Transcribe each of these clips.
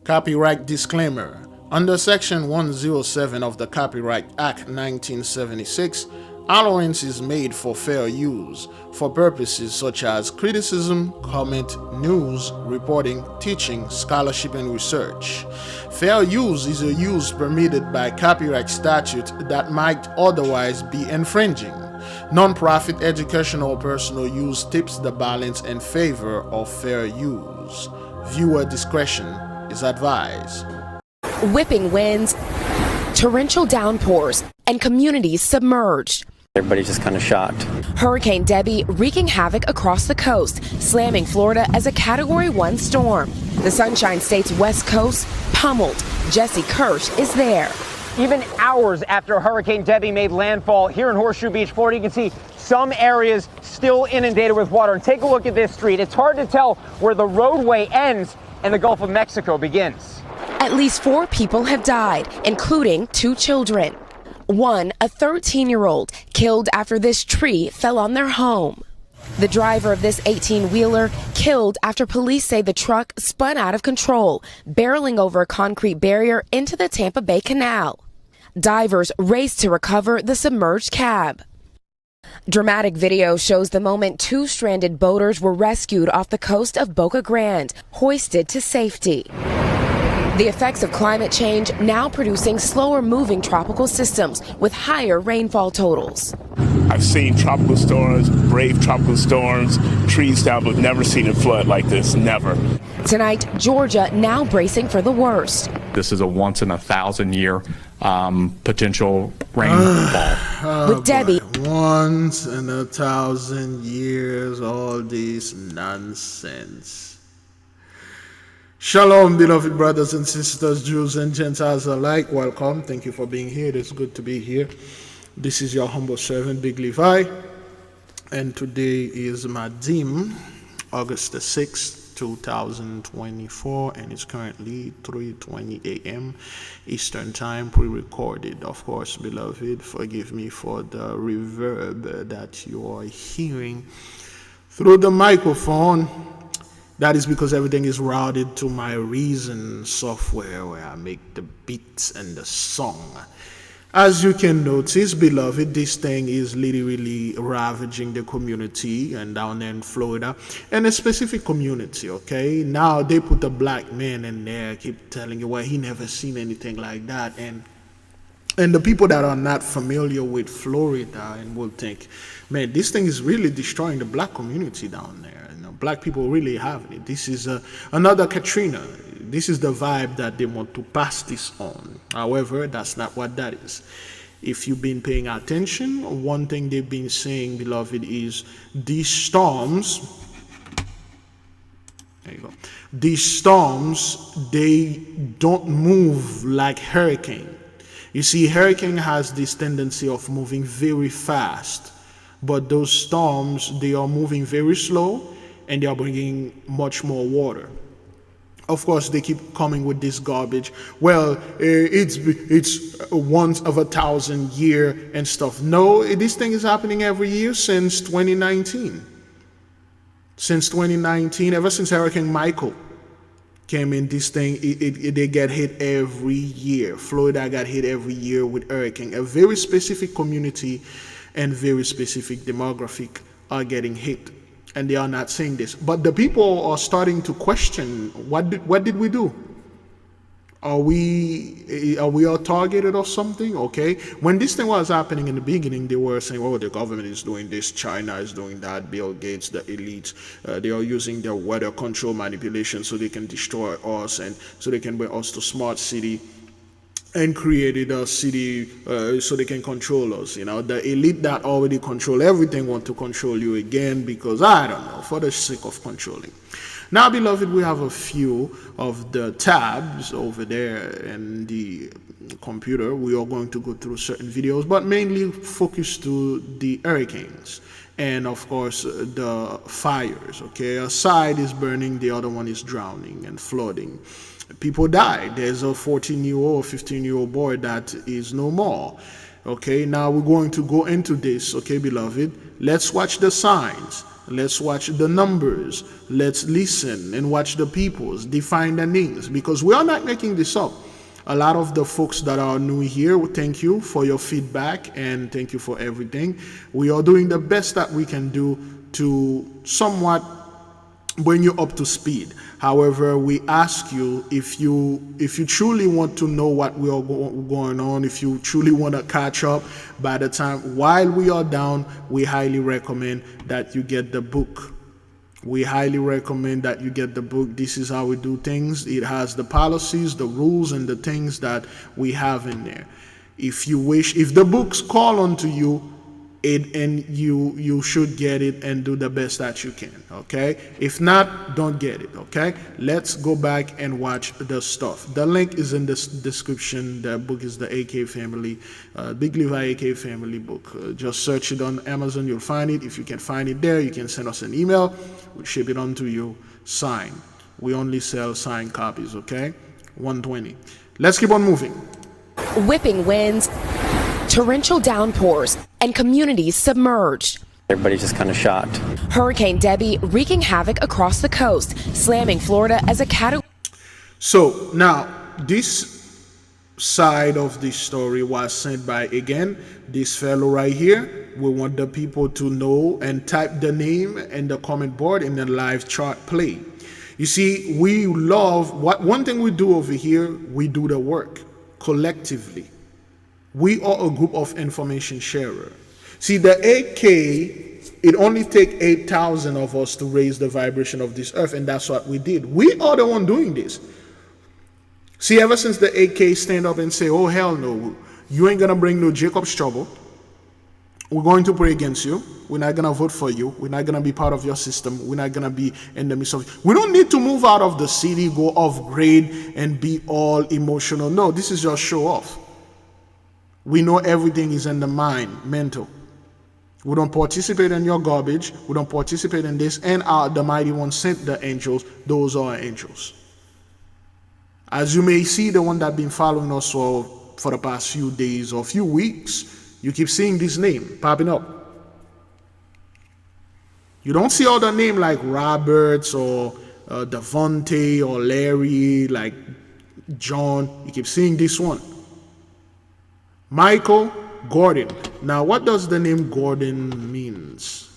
Copyright disclaimer. Under Section 107 of the Copyright Act 1976, allowance is made for fair use for purposes such as criticism, comment, news, reporting, teaching, scholarship, and research. Fair use is a use permitted by copyright statute that might otherwise be infringing. Non-profit educational or personal use tips the balance in favor of fair use. Viewer discretion is advised. Whipping winds, torrential downpours, and communities submerged. Everybody's just kind of shocked. Hurricane Debby wreaking havoc across the coast, slamming Florida as a Category 1 storm. The Sunshine State's west coast pummeled. Jesse Kirsch is there. Even hours after Hurricane Debby made landfall here in Horseshoe Beach, Florida, you can see some areas still inundated with water. And take a look at this street. It's hard to tell where the roadway ends and the Gulf of Mexico begins. At least 4 people have died, including 2 children. One, a 13-year-old, killed after this tree fell on their home. The driver of this 18-wheeler killed after police say the truck spun out of control, barreling over a concrete barrier into the Tampa Bay Canal. Divers raced to recover the submerged cab. Dramatic video shows the moment 2 stranded boaters were rescued off the coast of Boca Grande, hoisted to safety. The effects of climate change now producing slower moving tropical systems with higher rainfall totals. I've seen tropical storms, brave tropical storms, trees down, but never seen a flood like this, never. Tonight, Georgia now bracing for the worst. This is a once in a 1,000-year potential rainfall. With Debby. Once in 1,000 years, all this nonsense. Shalom, beloved brothers and sisters, Jews and Gentiles alike. Welcome. Thank you for being here. It's good to be here. This is your humble servant, Big Levi. And today is Madim, August the 6th, 2024. And it's currently 3:20 a.m. Eastern Time, pre-recorded. Of course, beloved, forgive me for the reverb that you are hearing through the microphone. That is because everything is routed to my Reason software where I make the beats and the song. As you can notice, beloved, this thing is literally ravaging the community and down there in Florida, and a specific community, okay? Now they put a black man in there, keep telling you, well, he never seen anything like that. And the people that are not familiar with Florida and will think, man, this thing is really destroying the black community down there. Black people really having it. This is another Katrina. This is the vibe that they want to pass this on. However, that's not what that is. If you've been paying attention, one thing they've been saying, beloved, is these storms, there you go. These storms, they don't move like hurricane. You see, hurricane has this tendency of moving very fast, but those storms, they are moving very slow, and they are bringing much more water. Of course, they keep coming with this garbage. Well, it's once of 1,000 year and stuff. No, this thing is happening every year since 2019. Since 2019, ever since Hurricane Michael came in, this thing, they get hit every year. Florida got hit every year with hurricane. A very specific community and very specific demographic are getting hit. And they are not saying this. But the people are starting to question, what did we do? Are we all targeted or something? Okay. When this thing was happening in the beginning, they were saying, oh, the government is doing this, China is doing that, Bill Gates, the elites, they are using their weather control manipulation so they can destroy us and so they can bring us to smart city and created a city so they can control us. You know, the elite that already control everything want to control you again because, I don't know, for the sake of controlling. Now, beloved, we have a few of the tabs over there in the computer. We are going to go through certain videos, but mainly focus to the hurricanes and, of course, the fires, okay? A side is burning, the other one is drowning and flooding. People die. There's a 14-year-old, 15-year-old boy that is no more. Okay, now we're going to go into this, okay, beloved? Let's watch the signs. Let's watch the numbers. Let's listen and watch the peoples, define the names, because we are not making this up. A lot of the folks that are new here, thank you for your feedback and thank you for everything. We are doing the best that we can do to somewhat bring you up to speed. However, we ask you, if you truly want to know what we are going on, if you truly want to catch up by the time while we are down, we highly recommend that you get the book. We highly recommend that you get the book. This is how we do things. It has the policies, the rules, and the things that we have in there. If you wish, if the books call onto you, and you should get it and do the best that you can, okay? If not, don't get it, okay? Let's go back and watch the stuff. The link is in the description. The book is the AK family, Big Levi AK family book. Just search it on Amazon, you'll find it. If you can find it there, you can send us an email. We'll ship it on to you, signed. We only sell signed copies, okay? 120. Let's keep on moving. Whipping winds, torrential downpours, and communities submerged. Everybody just kind of shocked. Hurricane Debby wreaking havoc across the coast, slamming Florida as a category. So now this side of the story was sent by, again, this fellow right here. We want the people to know and type the name in the comment board in the live chart play. You see, we love one thing we do over here. We do the work collectively. We are a group of information sharer. See, the 8K, it only takes 8,000 of us to raise the vibration of this earth, and that's what we did. We are the one doing this. See, ever since the 8K stand up and say, oh, hell no, you ain't going to bring no Jacob's trouble. We're going to pray against you. We're not going to vote for you. We're not going to be part of your system. We're not going to be in the midst of it. We don't need to move out of the city, go off grade, and be all emotional. No, this is just show off. We know everything is in the mind, mental. We don't participate in your garbage. We don't participate in this. And the mighty one sent the angels. Those are angels. As you may see, the one that been following us for the past few days or few weeks, you keep seeing this name popping up. You don't see other name like Roberts or Devontae or Larry, like John. You keep seeing this one. Michael Gordon. Now, what does the name Gordon means?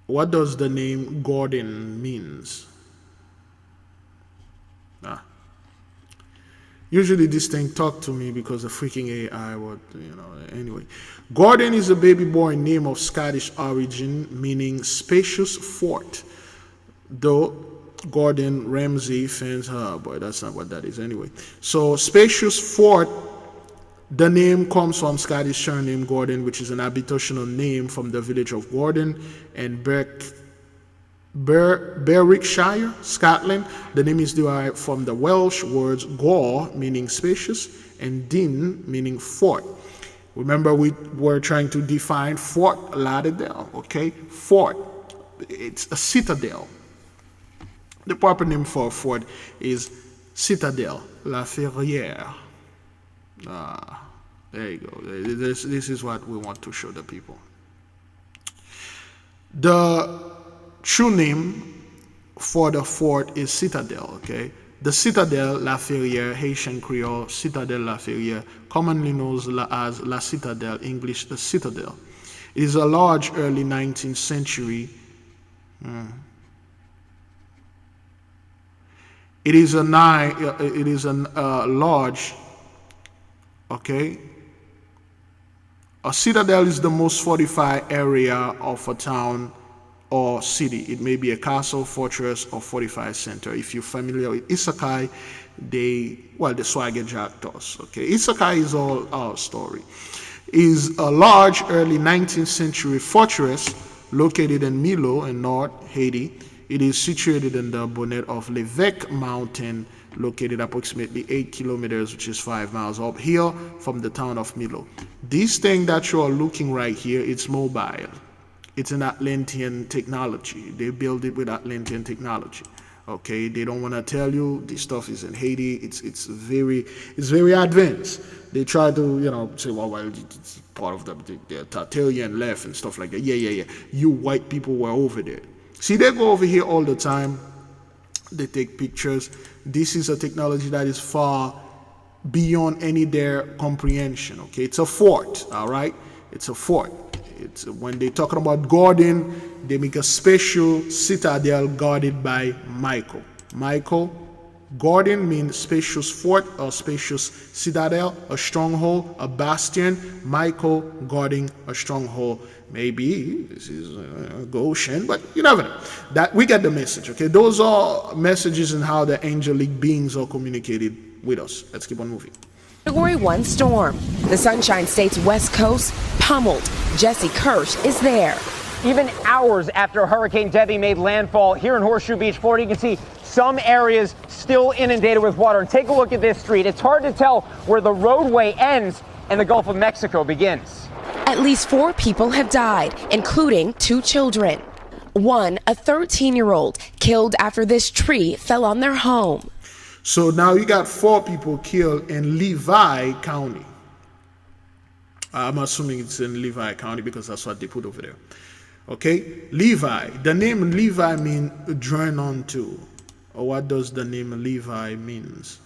What does the name Gordon means? Usually this thing talk to me because the freaking AI, anyway. Gordon is a baby boy name of Scottish origin, meaning spacious fort. Though Gordon Ramsay fans, oh boy, that's not what that is anyway. So spacious fort, the name comes from Scottish surname Gordon, which is an habitational name from the village of Gordon and Berwickshire, Scotland. The name is derived from the Welsh words gore, meaning spacious, and din, meaning fort. Remember, we were trying to define Fort-Lauderdale, okay? Fort, it's a citadel. The proper name for a fort is Citadel La Ferrière. There you go. This is what we want to show the people. The true name for the fort is Citadel, okay? The Citadel La Ferrière, Haitian Creole, Citadel La Ferrière, commonly known as La Citadel, English the Citadel. It is a large early 19th century It is a large, okay? A citadel is the most fortified area of a town or city. It may be a castle, fortress, or fortified center. If you're familiar with Isekai, the Swagger Jack does, okay? Isekai is all our story. Is a large early 19th century fortress located in Milo in North Haiti. It is situated in the bonnet of L'évêque Mountain, located approximately 8 kilometers, which is 5 miles uphill from the town of Milo. This thing that you are looking right here, it's mobile. It's an Atlantean technology. They build it with Atlantean technology. Okay, they don't want to tell you this stuff is in Haiti. It's very advanced. They try to say, well, it's part of the Tartarian left and stuff like that. Yeah. You white people were over there. See, they go over here all the time. They take pictures. This is a technology that is far beyond any their comprehension. Okay, it's a fort. All right, it's a fort. It's when they're talking about guarding, they make a special citadel guarded by Michael. Guarding means spacious fort or spacious citadel, a stronghold, a bastion. Michael guarding a stronghold. Maybe this is Goshen, but you never know. That we get the message. Okay, those are messages and how the angelic beings are communicated with us. Let's keep on moving. Category 1 storm. The Sunshine State's west coast pummeled. Jesse Kirsch is there. Even hours after Hurricane Debby made landfall here in Horseshoe Beach, Florida, you can see some areas still inundated with water. And take a look at this street. It's hard to tell where the roadway ends and the Gulf of Mexico begins. At least 4 people have died, including 2 children. One, a 13-year-old, killed after this tree fell on their home. So now you got 4 people killed in Levi County. I'm assuming it's in Levi County because that's what they put over there. Okay, Levi. The name Levi means join on to. Or what does the name Levi means?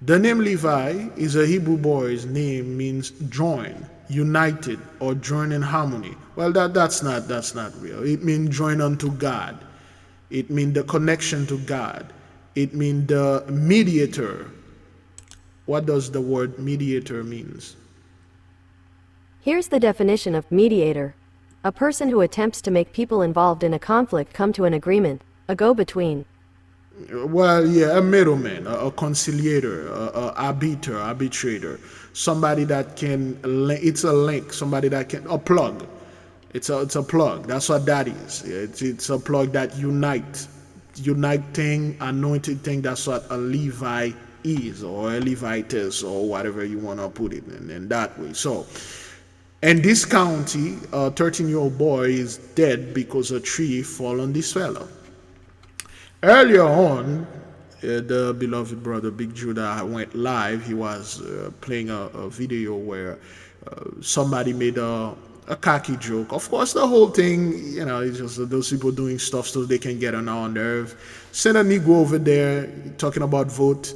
The name Levi is a Hebrew boy's name, means join, united, or join in harmony. Well, that's not real. It means join unto God. It means the connection to God. It means the mediator. What does the word mediator means? Here's the definition of mediator. A person who attempts to make people involved in a conflict come to an agreement, a go-between. Well, yeah, a middleman, a conciliator, a arbiter, arbitrator, somebody that can, it's a link, somebody that can, a plug. It's a plug. That's what that is. It's a plug that uniting, anointed thing. That's what a Levi is, or a Levitess, or whatever you want to put it in that way. So, in this county, a 13-year-old boy is dead because a tree fell on this fella. Earlier on, the beloved brother Big Judah went live. He was playing a video where somebody made a cocky joke. Of course, the whole thing, it's just those people doing stuff so they can get on our nerve. Send a Negro over there talking about vote,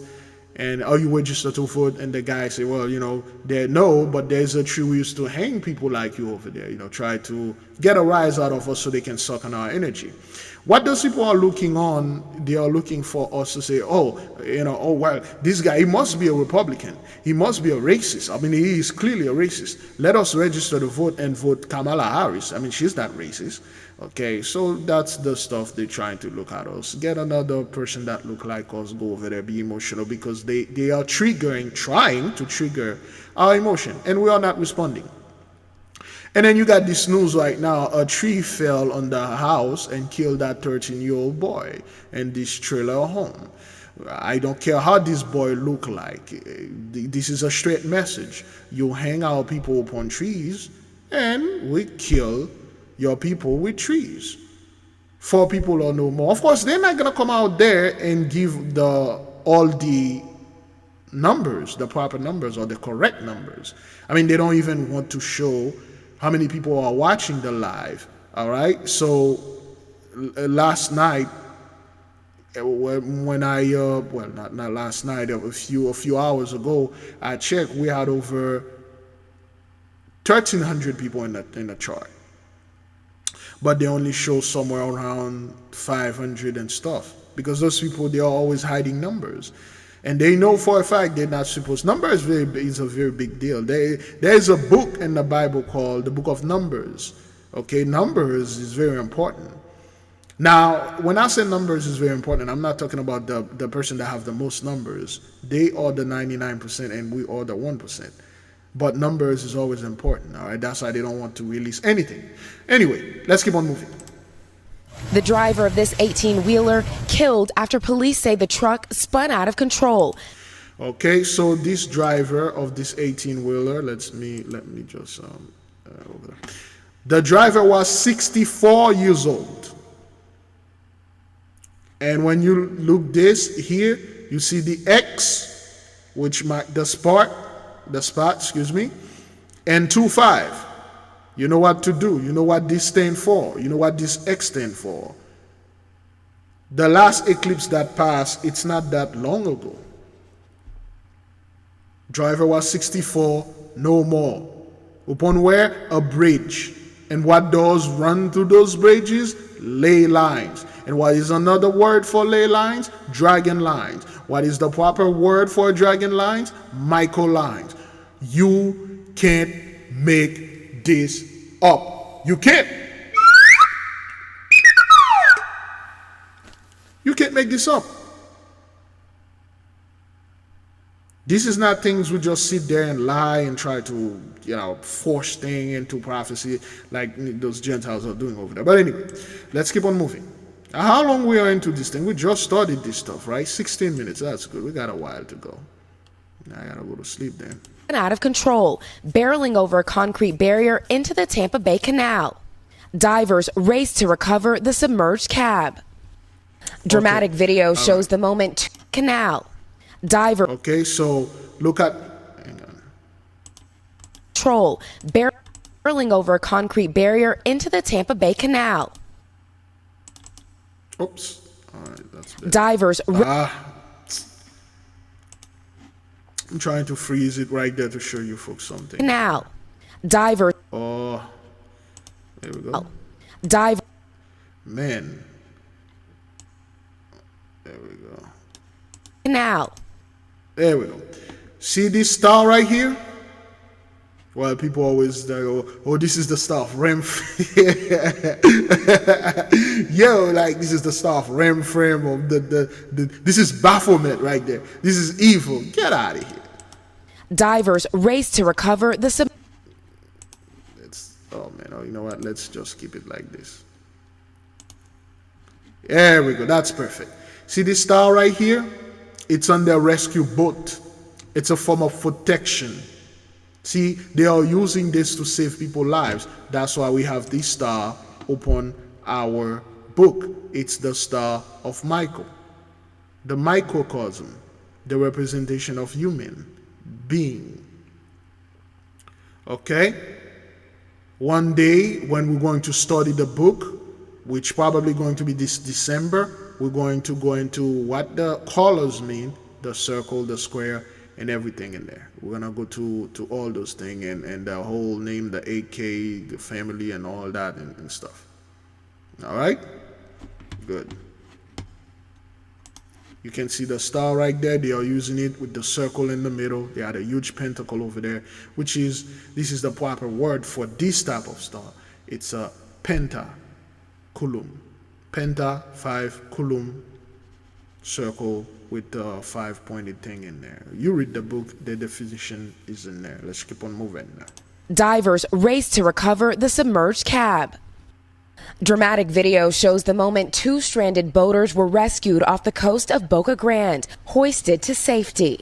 and are you registered to vote? And the guy say, well, but there's a tree we used to hang people like you over there. Try to get a rise out of us so they can suck on our energy. What those people are looking on, they are looking for us to say, well, this guy, he must be a Republican. He must be a racist. I mean, he is clearly a racist. Let us register to vote and vote Kamala Harris. I mean, she's not racist. Okay, so that's the stuff they're trying to look at us. Get another person that look like us, go over there, be emotional, because they are trying to trigger our emotion, and we are not responding. And then you got this news right now, a tree fell on the house and killed that 13-year-old boy in this trailer home. I don't care how this boy look like. This is a straight message. You hang our people upon trees and we kill your people with trees. 4 people or no more. Of course, they're not going to come out there and give all the numbers, the proper numbers or the correct numbers. I mean, they don't even want to show how many people are watching the live. All right. So last night, when I not last night, a few hours ago, I checked, we had over 1,300 people in the chart, but they only show somewhere around 500 and stuff, because those people, they are always hiding numbers. And they know for a fact they're not supposed. Numbers is a very big deal. There is a book in the Bible called the Book of Numbers. Okay, numbers is very important. Now, when I say numbers is very important, I'm not talking about the person that have the most numbers. They are the 99% and we are the 1%. But numbers is always important. All right, that's why they don't want to release anything. Anyway, let's keep on moving. The driver of this 18-wheeler killed after police say the truck spun out of control. Okay, so this driver of this 18-wheeler, let me just over there. The driver was 64 years old. And when you look this here, you see the X, which mark the spot, excuse me, and 2-5. You know what to do. You know what this stand for. You know what this X stand for. The last eclipse that passed, it's not that long ago. Driver was 64, no more. Upon where? A bridge. And what does run through those bridges? Ley lines. And what is another word for ley lines? Dragon lines. What is the proper word for dragon lines? Micro lines. You can't make this up. You can't. You can't make this up. This is not things we just sit there and lie and try to, force things into prophecy like those Gentiles are doing over there. But anyway, let's keep on moving. Now, how long we are into this thing? We just started this stuff, right? 16 minutes. That's good. We got a while to go. I gotta go to sleep then. Out of control, barreling over a concrete barrier into the Tampa Bay Canal. Divers race to recover the submerged cab. Dramatic video shows the moment canal. Diver. Okay, so look at. Hang on. Control, barreling over a concrete barrier into the Tampa Bay Canal. Oops. All right, that's better. Divers. I'm trying to freeze it right there to show you folks something. Canal. Diver. Oh, there we go. Diver. Man. There we go. Canal. There we go. See this star right here? Well, people always go, oh, this is the star of REM. Yo, like this is the star of REM frame of this is Baphomet right there. This is evil. Get out of here. Divers race to recover the oh man, you know what? Let's just keep it like this. There we go. That's perfect. See this star right here? It's on their rescue boat. It's a form of protection. See, they are using this to save people's lives. That's why we have this star upon our book. It's the star of Michael. The microcosm, the representation of human being. Okay? One day when we're going to study the book, which probably going to be this December, we're going to go into what the colors mean, the circle, the square, and everything in there. We're gonna go to all those things and the whole name, the AK, the family, and all that and stuff. All right? Good. You can see the star right there. They are using it with the circle in the middle. They had a huge pentacle over there, this is the proper word for this type of star. It's a pentaculum. Penta, 5, culum, circle with the 5-pointed thing in there. You read the book, the definition is in there. Let's keep on moving now. Divers race to recover the submerged cab. Dramatic video shows the moment 2 stranded boaters were rescued off the coast of Boca Grande, hoisted to safety.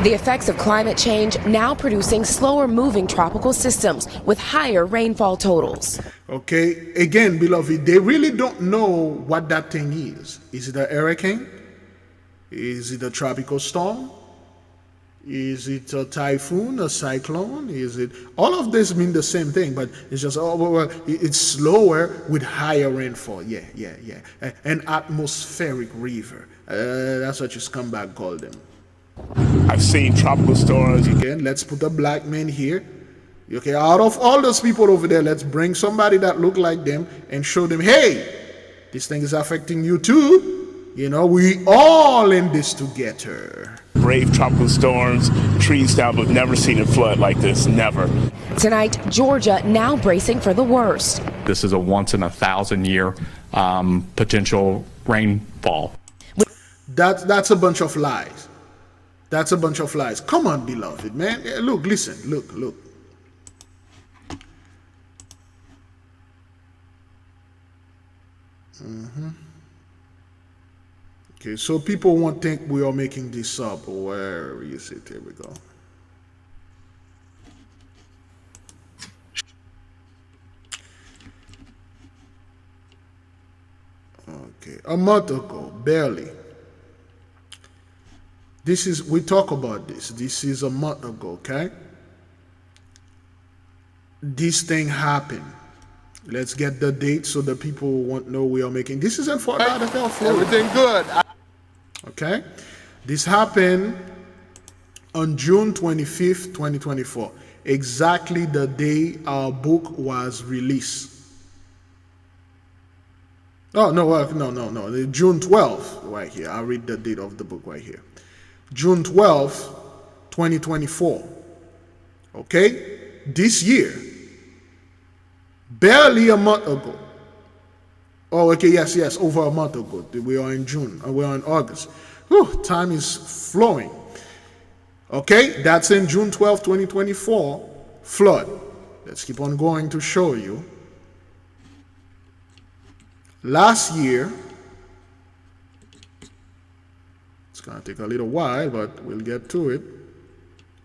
The effects of climate change now producing slower moving tropical systems with higher rainfall totals. Okay, again, beloved, they really don't know what that thing is. Is it a hurricane? Is it a tropical storm? Is it a typhoon, a cyclone? Is it? All of this mean the same thing, but it's just, it's slower with higher rainfall. Yeah. An atmospheric river. That's what your scumbag called them. I've seen tropical storms. Again, let's put a black man here. Okay, out of all those people over there, let's bring somebody that look like them and show them, hey, this thing is affecting you too. We all in this together. Brave tropical storms, trees down, but never seen a flood like this, never. Tonight, Georgia now bracing for the worst. This is a once in a 1,000-year potential rainfall. That's a bunch of lies. That's a bunch of lies. Come on, beloved, man. Look, listen, look. Okay, so people won't think we are making this up. Where is it? Here we go. Okay, a month ago, barely. We talk about this. This is a month ago, okay? This thing happened. Let's get the date so the people won't know we are making. This is in Fort-Lauderdale, Florida. Everything good. Okay? This happened on June 25th, 2024. Exactly the day our book was released. Oh, no, no. June 12th, right here. I'll read the date of the book right here. June 12th, 2024. Okay? This year. Barely a month ago. Oh, okay, yes, over a month ago. We are in June, we are in August. Whew, time is flowing. Okay, that's in June 12th, 2024, flood. Let's keep on going to show you. Last year, it's gonna take a little while, but we'll get to it.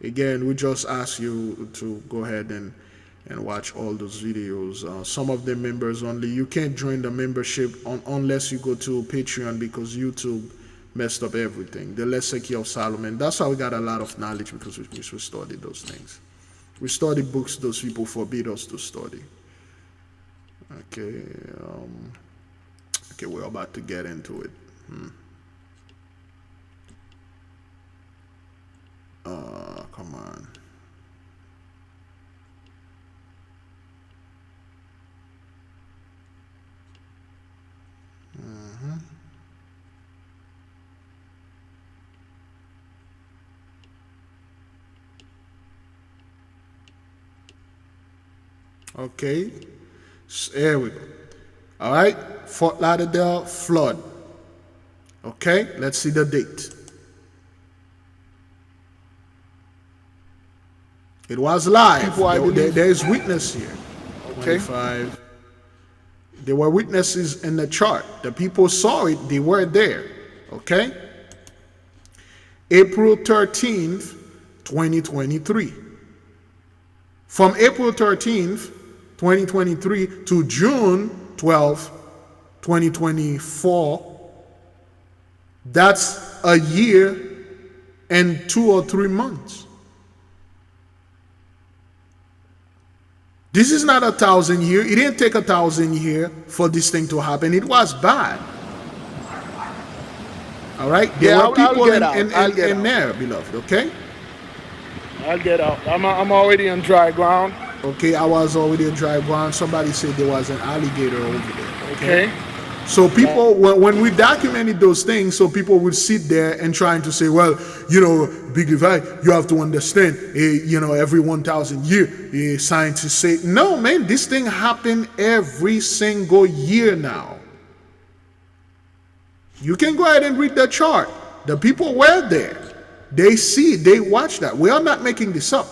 Again, we just ask you to go ahead and watch all those videos. Some of them members only. You can't join the membership unless you go to Patreon, because YouTube messed up everything. The Lesser Key of Solomon. That's how we got a lot of knowledge, because we studied those things. We studied books those people forbid us to study. Okay. Okay, we're about to get into it. Come on. Okay, so here we go. All right, Fort Lauderdale flood. Okay, let's see the date. It was live. There is witness here. Okay. 25. There were witnesses in the chart. The people saw it. They were there. Okay. April 13th, 2023. From April 13th, 2023 to June 12th, 2024, that's a year and 2 or 3 months. This is not 1,000 years. It didn't take 1,000 years for this thing to happen. It was bad. All right? There were people in there, beloved, okay? I'll get out. I'm already on dry ground. Okay, I was already on dry ground. Somebody said there was an alligator over there. Okay. So people, when we documented those things, so people would sit there and trying to say, well, you know, Big Levi, you have to understand, you know, every 1,000 years, scientists say, no, man, this thing happened every single year now. You can go ahead and read the chart. The people were there. They see, they watch that. We are not making this up.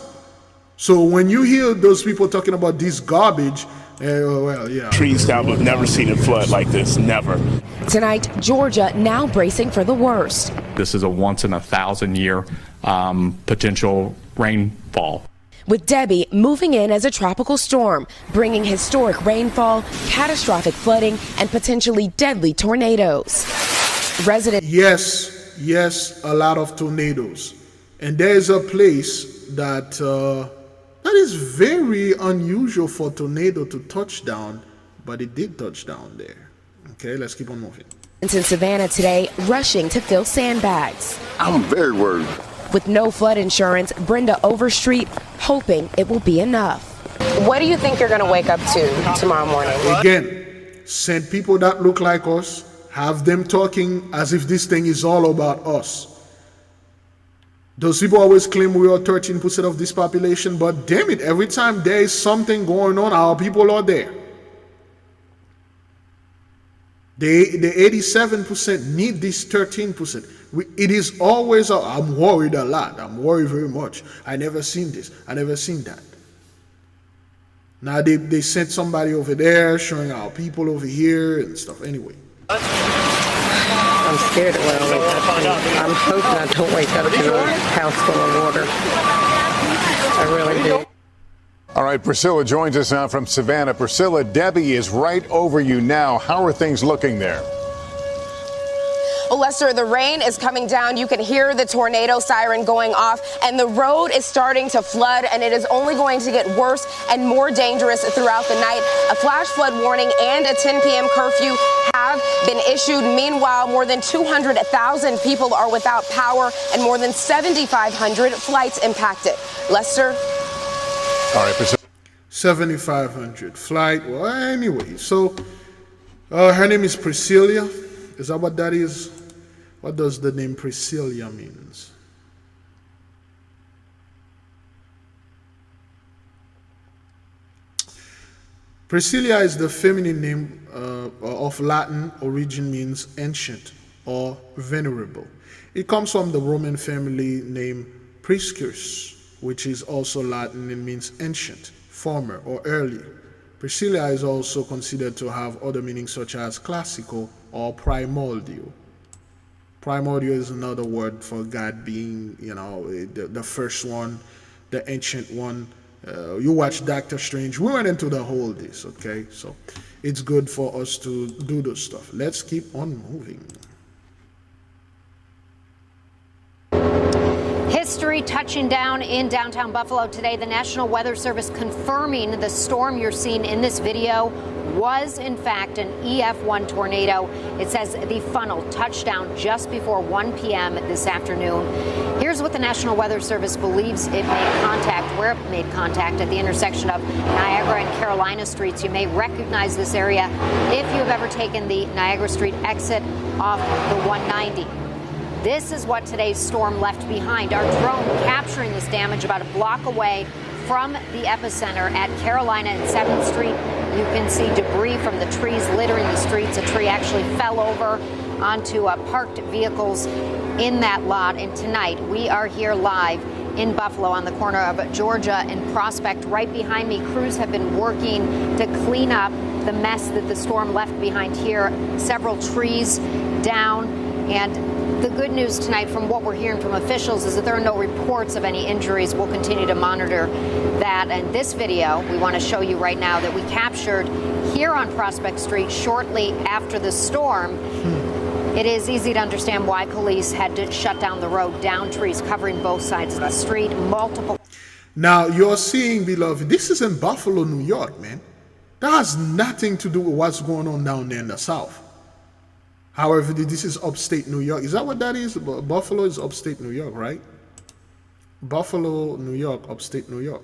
So when you hear those people talking about this garbage, well, yeah. Trees down, but never seen a flood like this, never. Tonight, Georgia now bracing for the worst. This is a once in 1,000 year potential rainfall. With Debby moving in as a tropical storm, bringing historic rainfall, catastrophic flooding, and potentially deadly tornadoes. Residents. Yes, a lot of tornadoes. And there is a place that that is very unusual for a tornado to touch down, but it did touch down there. Okay, let's keep on moving. In Savannah today, rushing to fill sandbags. I'm very worried. With no flood insurance, Brenda Overstreet hoping it will be enough. What do you think you're going to wake up to tomorrow morning? Again, send people that look like us, have them talking as if this thing is all about us. Those people always claim we are 13% of this population, but damn it, every time there is something going on, our people are there. The 87% need this 13%. It is always, I'm worried a lot. I'm worried very much. I never seen this. I never seen that. Now they sent somebody over there showing our people over here and stuff. Anyway. I'm scared it will wake up. I'm hoping I don't wake up to a house full of water. I really do. All right, Priscilla joins us now from Savannah. Priscilla, Debby is right over you now. How are things looking there? Well, Lester, the rain is coming down. You can hear the tornado siren going off, and the road is starting to flood, and it is only going to get worse and more dangerous throughout the night. A flash flood warning and a 10 p.m. curfew have been issued. Meanwhile, more than 200,000 people are without power and more than 7,500 flights impacted. Lester? All right, 7,500 flight. Well, anyway, so her name is Priscilla. Is that what that is? What does the name Priscilla means? Priscilla is the feminine name of Latin origin, means ancient or venerable. It comes from the Roman family name Priscus, which is also Latin and means ancient, former, or early. Priscilla is also considered to have other meanings such as classical or primordial. Primordial is another word for God being, the first one, the ancient one. You watch Doctor Strange. We went into the whole this, okay? So it's good for us to do this stuff. Let's keep on moving. History touching down in downtown Buffalo today. The National Weather Service confirming the storm you're seeing in this video was in fact an EF1 tornado. It says the funnel touched down just before 1 p.m. this afternoon. Here's what the National Weather Service believes it made contact, where it made contact at the intersection of Niagara and Carolina Streets. You may recognize this area if you have ever taken the Niagara Street exit off the 190. This is what today's storm left behind. Our drone capturing this damage about a block away from the epicenter at Carolina and 7th Street. You can see debris from the trees littering the streets. A tree actually fell over onto parked vehicles in that lot. And tonight we are here live in Buffalo on the corner of Georgia and Prospect. Right behind me, crews have been working to clean up the mess that the storm left behind here. Several trees down, and the good news tonight from what we're hearing from officials is that there are no reports of any injuries. We'll continue to monitor that. And this video we want to show you right now that we captured here on Prospect Street shortly after the storm. It is easy to understand why police had to shut down the road, down trees covering both sides of the street, multiple. Now you're seeing, beloved, this is in Buffalo, New York, man. That has nothing to do with what's going on down there in the South. However, this is upstate New York. Is that what that is? Buffalo is upstate New York, right? Buffalo, New York, upstate New York.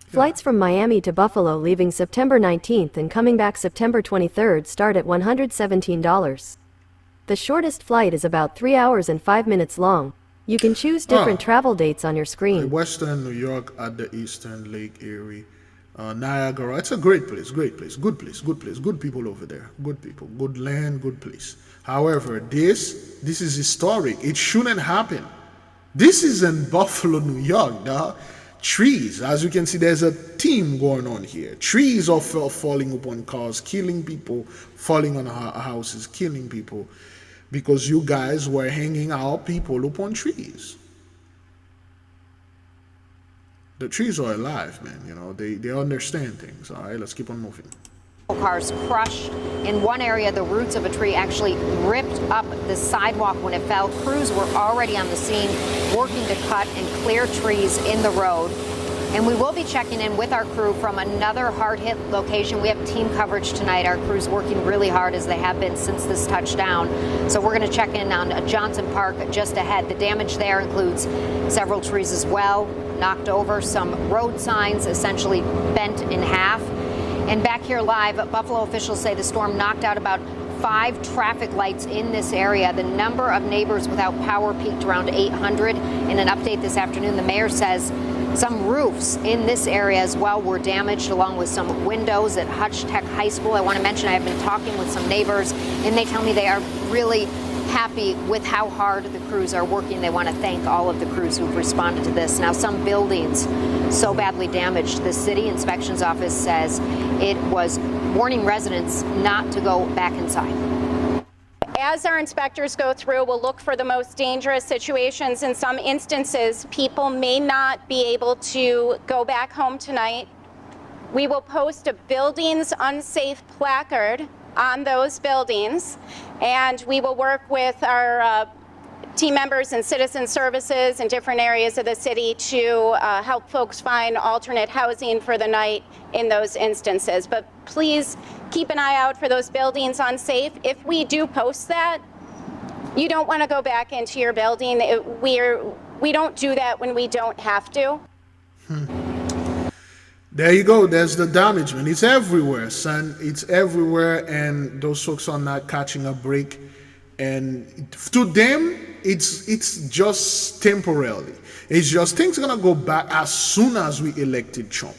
Flights from Miami to Buffalo leaving September 19th and coming back September 23rd start at $117. The shortest flight is about 3 hours and 5 minutes long. You can choose different travel dates on your screen. Western New York at the Eastern Lake area. Niagara, it's a great place, good people over there, good people, good land, good place. However, this is historic. It shouldn't happen. This is in Buffalo, New York, dog. Trees, as you can see, there's a theme going on here. Trees are falling upon cars, killing people, falling on houses, killing people, because you guys were hanging out people upon trees. The trees are alive, man. They understand things. All right, let's keep on moving. Cars crushed. In one area, the roots of a tree actually ripped up the sidewalk when it fell. Crews were already on the scene working to cut and clear trees in the road. And we will be checking in with our crew from another hard-hit location. We have team coverage tonight. Our crew's working really hard, as they have been since this touchdown. So we're going to check in on Johnson Park just ahead. The damage there includes several trees as well, knocked over, some road signs essentially bent in half. And back here live, Buffalo officials say the storm knocked out about 5 traffic lights in this area. The number of neighbors without power peaked around 800. In an update this afternoon, the mayor says some roofs in this area as well were damaged, along with some windows at Hutch Tech High School. I want to mention I've been talking with some neighbors, and they tell me they are really happy with how hard the crews are working. They want to thank all of the crews who've responded to this. Now, some buildings so badly damaged, the city inspections office says it was warning residents not to go back inside. As our inspectors go through, we'll look for the most dangerous situations. In some instances, people may not be able to go back home tonight. We will post a buildings unsafe placard on those buildings, and we will work with our team members and citizen services in different areas of the city to help folks find alternate housing for the night in those instances. But please keep an eye out for those buildings unsafe. If we do post that, you don't want to go back into your building. We don't do that when we don't have to. There you go. There's the damage, man. It's everywhere, son. It's everywhere, and those folks are not catching a break. And to them, it's just temporarily. It's just things gonna go back as soon as we elected Trump.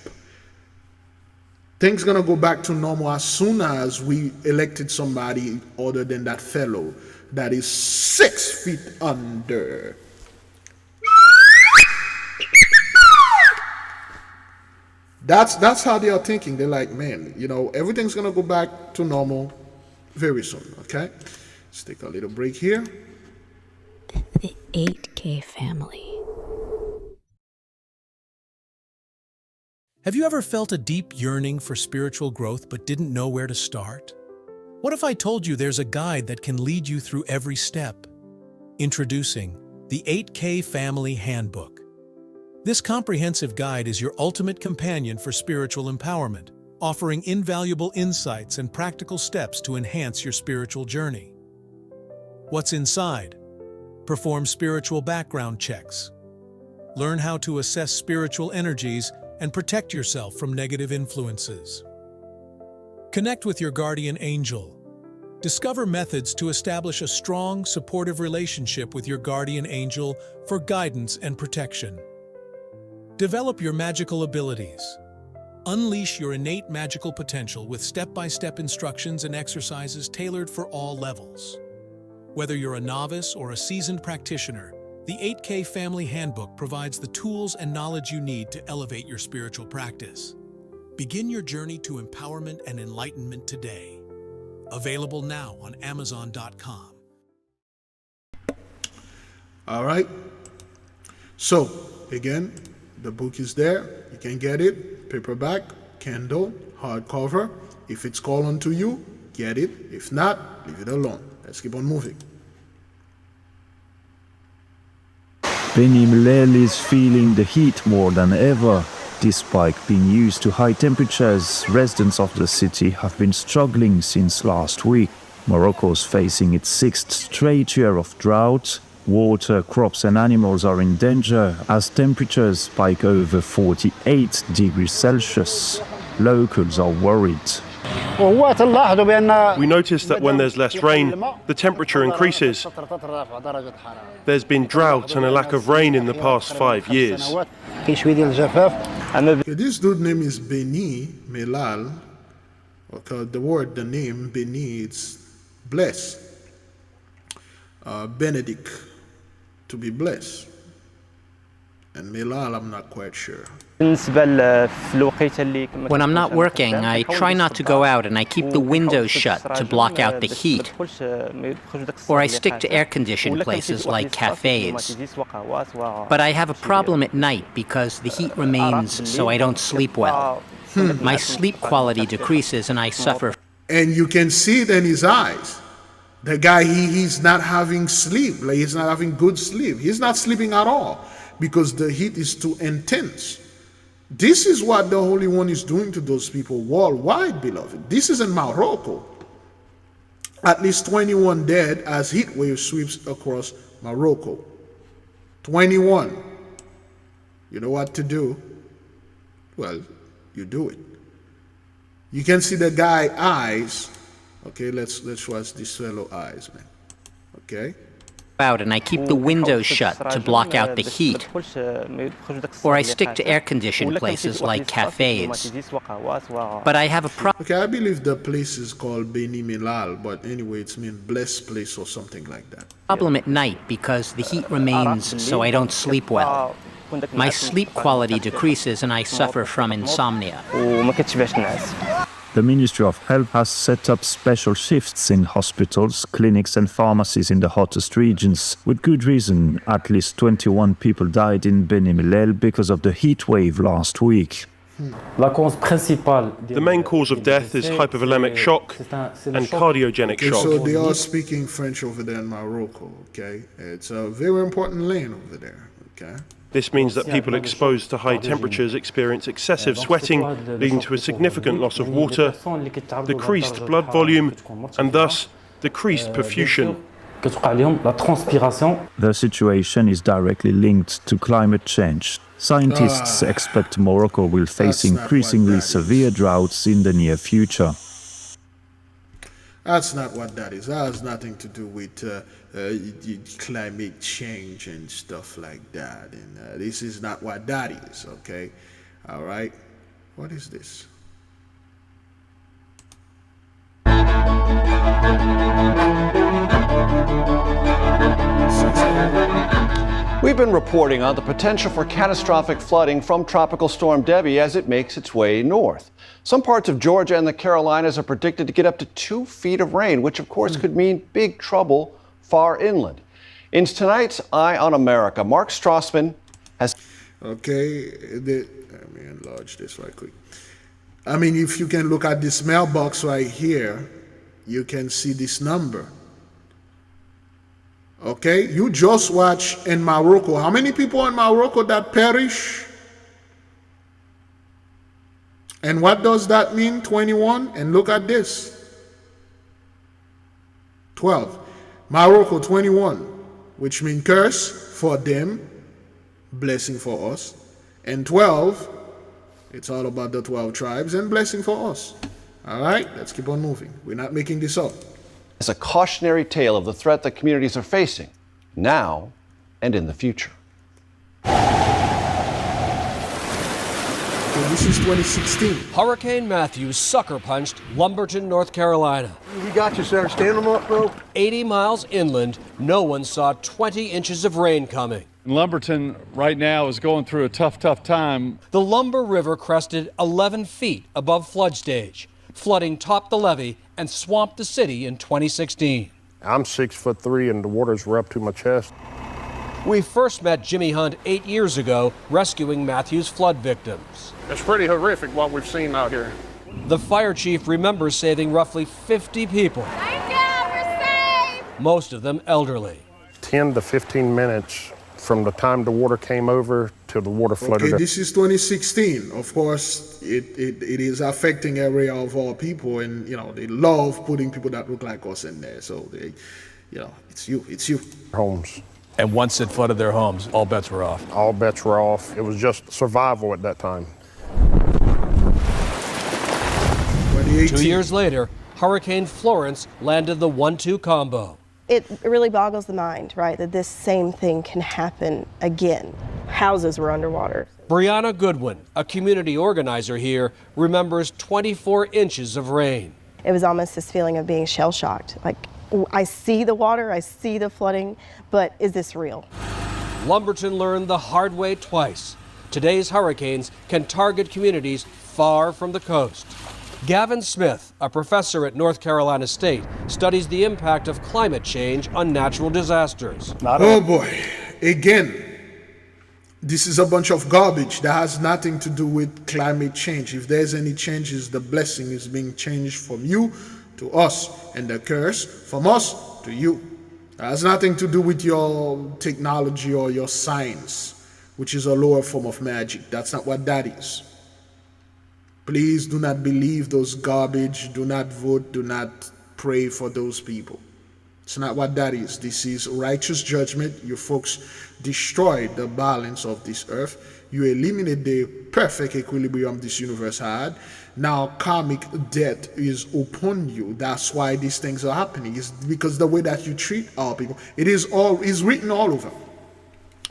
Things gonna go back to normal as soon as we elected somebody other than that fellow that is 6 feet under. That's how they are thinking. They're like, man, you know, everything's gonna go back to normal very soon. Okay, let's take a little break here. The 8K family. Have you ever felt a deep yearning for spiritual growth but didn't know where to start? What if I told you there's a guide that can lead you through every step? Introducing the 8K Family Handbook. This comprehensive guide is your ultimate companion for spiritual empowerment, offering invaluable insights and practical steps to enhance your spiritual journey. What's inside? Perform spiritual background checks. Learn how to assess spiritual energies and protect yourself from negative influences. Connect with your guardian angel. Discover methods to establish a strong, supportive relationship with your guardian angel for guidance and protection. Develop your magical abilities. Unleash your innate magical potential with step-by-step instructions and exercises tailored for all levels. Whether you're a novice or a seasoned practitioner, the 8K Family Handbook provides the tools and knowledge you need to elevate your spiritual practice. Begin your journey to empowerment and enlightenment today. Available now on Amazon.com. All right. So, again, the book is there. You can get it. Paperback, Kindle, hardcover. If it's called unto you, get it. If not, leave it alone. Let's keep on moving. Biglevipriest is feeling the heat more than ever. Despite being used to high temperatures, residents of the city have been struggling since last week. Morocco's facing its 6th straight year of drought. Water, crops and animals are in danger as temperatures spike over 48 degrees Celsius. Locals are worried. We notice that when there's less rain, the temperature increases. There's been drought and a lack of rain in the past 5 years. This dude's name is Beni Melal. Okay, the name Beni, it's blessed. Benedict, to be blessed. And Melal, I'm not quite sure. When I'm not working, I try not to go out and I keep the windows shut to block out the heat. Or I stick to air-conditioned places like cafes. But I have a problem at night because the heat remains, so I don't sleep well. My sleep quality decreases and I suffer. And you can see it in his eyes. The guy, he's not having sleep. Like, he's not having good sleep. He's not sleeping at all because the heat is too intense. This is what the Holy One is doing to those people worldwide, beloved. This is in Morocco. At least 21 dead as heat wave sweeps across Morocco. 21. You know what to do? Well, you do it. You can see the guy's eyes. Okay, let's watch this fellow eyes, man. Okay. Out and I keep the windows shut to block out the heat. Or I stick to air-conditioned places like cafes. But I have a problem. Okay, I believe the place is called Beni Melal, but anyway, it's mean blessed place or something like that. Problem at night because the heat remains, so I don't sleep well. My sleep quality decreases and I suffer from insomnia. The Ministry of Health has set up special shifts in hospitals, clinics and pharmacies in the hottest regions. With good reason, at least 21 people died in Biglevipriest because of the heat wave last week. The main cause of death is hypovolemic shock and cardiogenic Okay, shock. so they are speaking French over there in Morocco, okay? It's a very important lane over there, okay? This means that people exposed to high temperatures experience excessive sweating, leading to a significant loss of water, decreased blood volume, and thus decreased perfusion. The situation is directly linked to climate change. Scientists expect Morocco will face increasingly severe droughts in the near future. That's not what that is. That has nothing to do with climate change and stuff like that. And this is not what that is, okay? All right? What is this? We've been reporting on the potential for catastrophic flooding from Tropical Storm Debby as it makes its way north. Some parts of Georgia and the Carolinas are predicted to get up to 2 feet of rain, which of course could mean big trouble far inland. In tonight's Eye on America, Mark Strassman has... Okay, let me enlarge this right quick. I mean, if you can look at this mailbox right here, you can see this number. Okay, you just watch in Morocco. How many people in Morocco that perish? And what does that mean? 21. And look at this. 12. Morocco 21, which means curse for them, blessing for us. And 12, it's all about the 12 tribes and blessing for us. All right, let's keep on moving. We're not making this up. It's a cautionary tale of the threat that communities are facing now and in the future. Okay, this is 2016. Hurricane Matthew sucker punched Lumberton, North Carolina. We got you, sir. Stand them up, bro. 80 miles inland, no one saw 20 inches of rain coming. Lumberton right now is going through a tough time. The Lumber River crested 11 feet above flood stage. Flooding topped the levee and swamped the city in 2016. I'm 6'3" and the waters were up to my chest. We first met Jimmy Hunt 8 years ago, rescuing Matthew's flood victims. It's pretty horrific what we've seen out here. The fire chief remembers saving roughly 50 people. Thank you, we're safe! Most of them elderly. 10 to 15 minutes from the time the water came over till the water flooded. Okay, this is 2016. Of course, it is affecting area of all people, and you know they love putting people that look like us in there. So they, you know, it's you. Homes. And once it flooded their homes, all bets were off. All bets were off. It was just survival at that time. 2 years later, Hurricane Florence landed the 1-2 combo. It really boggles the mind, right, that this same thing can happen again. Houses were underwater. Brianna Goodwin, a community organizer here, remembers 24 inches of rain. It was almost this feeling of being shell-shocked. Like, I see the water, I see the flooding, but is this real? Lumberton learned the hard way twice. Today's hurricanes can target communities far from the coast. Gavin Smith, a professor at North Carolina State, studies the impact of climate change on natural disasters. Oh boy, again, this is a bunch of garbage that has nothing to do with climate change. If there's any changes, the blessing is being changed from you to us, and the curse from us to you. It has nothing to do with your technology or your science, which is a lower form of magic. That's not what that is. Please do not believe those garbage. Do not vote. Do not pray for those people. It's not what that is. This is righteous judgment. You folks destroyed the balance of this earth. You eliminate the perfect equilibrium this universe had. Now karmic debt is upon you. That's why these things are happening. It's because the way that you treat our people. It is written all over.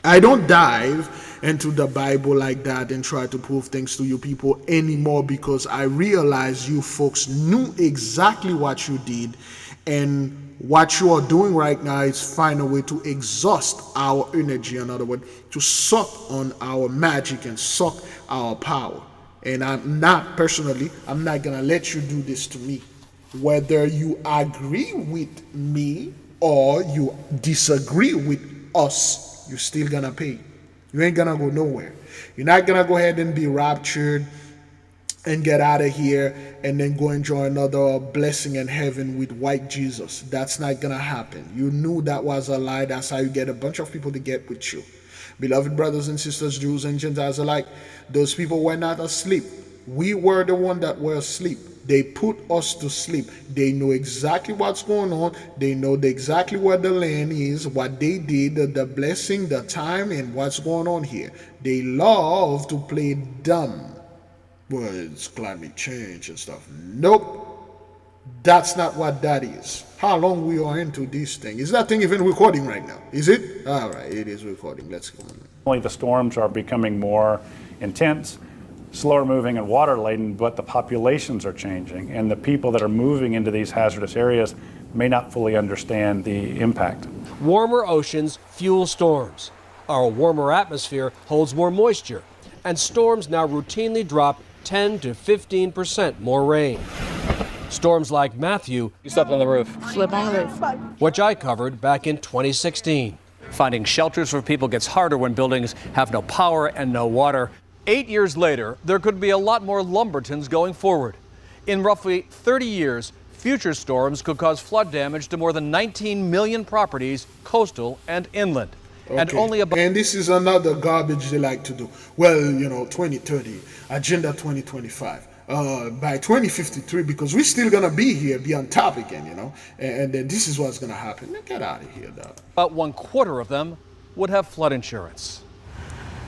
I don't dive into the Bible like that and try to prove things to you people anymore, because I realize you folks knew exactly what you did, and what you are doing right now is find a way to exhaust our energy, in other words, to suck on our magic and suck our power. And I'm not gonna let you do this to me. Whether you agree with me or you disagree with us, you're still gonna pay. You ain't gonna go nowhere. You're not gonna go ahead and be raptured and get out of here and then go enjoy another blessing in heaven with white Jesus. That's not gonna happen. You knew that was a lie. That's how you get a bunch of people to get with you. Beloved brothers and sisters, Jews and Gentiles alike, those people were not asleep. We were the one that were asleep. They put us to sleep. They know exactly what's going on. They know exactly where the land is, what they did, the blessing, the time, and what's going on here. They love to play dumb. Well, it's climate change and stuff. Nope. That's not what that is. How long we are into this thing? Is that thing even recording right now? Is it? All right, it is recording. Let's go on. Only the storms are becoming more intense, slower moving and water laden, but the populations are changing, and the people that are moving into these hazardous areas may not fully understand the impact. Warmer oceans fuel storms. Our warmer atmosphere holds more moisture, and storms now routinely drop 10 to 15% more rain. Storms like Matthew, You slept on the roof. Slept on the roof. which I covered back in 2016. Finding shelters for people gets harder when buildings have no power and no water. 8 years later, there could be a lot more Lumbertons going forward. In roughly 30 years, future storms could cause flood damage to more than 19 million properties, coastal and inland. And only about And this is another garbage they like to do. Well, 2030, Agenda 2025. By 2053, because we're still gonna be here, be on top again, and then this is what's gonna happen. Get out of here, dog. About 1/4 of them would have flood insurance.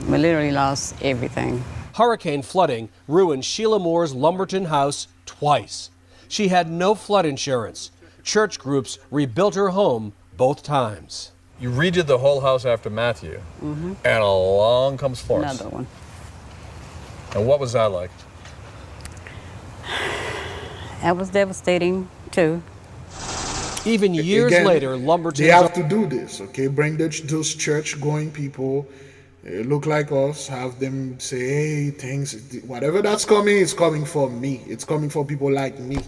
We literally lost everything. Hurricane flooding ruined Sheila Moore's Lumberton house twice. She had no flood insurance. Church groups rebuilt her home both times. You redid the whole house after Matthew, and along comes Forrest. Another one. And what was that like? That was devastating, too. Even years Again, later, Lumberton. They have to do this, okay? Bring those church-going people, look like us, have them say, hey, things, whatever that's coming, it's coming for me. It's coming for people like me.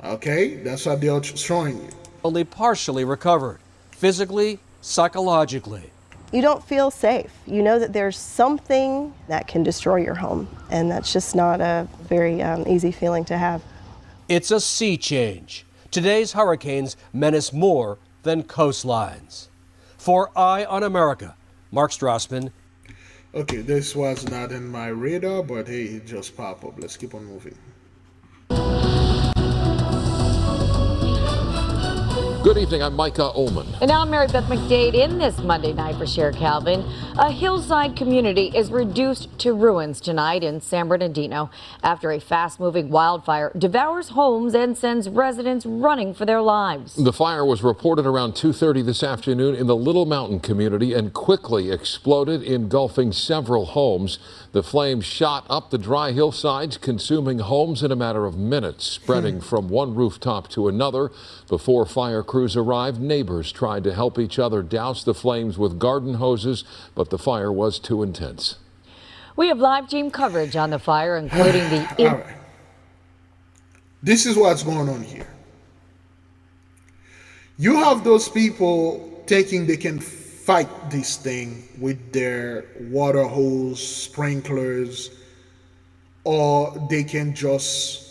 Okay? That's what they're showing you. Only partially recovered, physically, psychologically. You don't feel safe. You know that there's something that can destroy your home, and that's just not a very easy feeling to have. It's a sea change. Today's hurricanes menace more than coastlines. For Eye on America, Mark Strassman. Okay, this was not in my radar, but hey, it just popped up. Let's keep on moving. Good evening, I'm Micah Ullman. And now I'm Mary Beth McDade in this Monday night for Cher Calvin. A hillside community is reduced to ruins tonight in San Bernardino after a fast-moving wildfire devours homes and sends residents running for their lives. The fire was reported around 2:30 this afternoon in the Little Mountain community and quickly exploded, engulfing several homes. The flames shot up the dry hillsides, consuming homes in a matter of minutes, spreading from one rooftop to another. Before fire crews arrived, neighbors tried to help each other douse the flames with garden hoses, but the fire was too intense. We have live team coverage on the fire, including the... All right. This is what's going on here. You have those people thinking they can fight this thing with their water hose, sprinklers, or they can just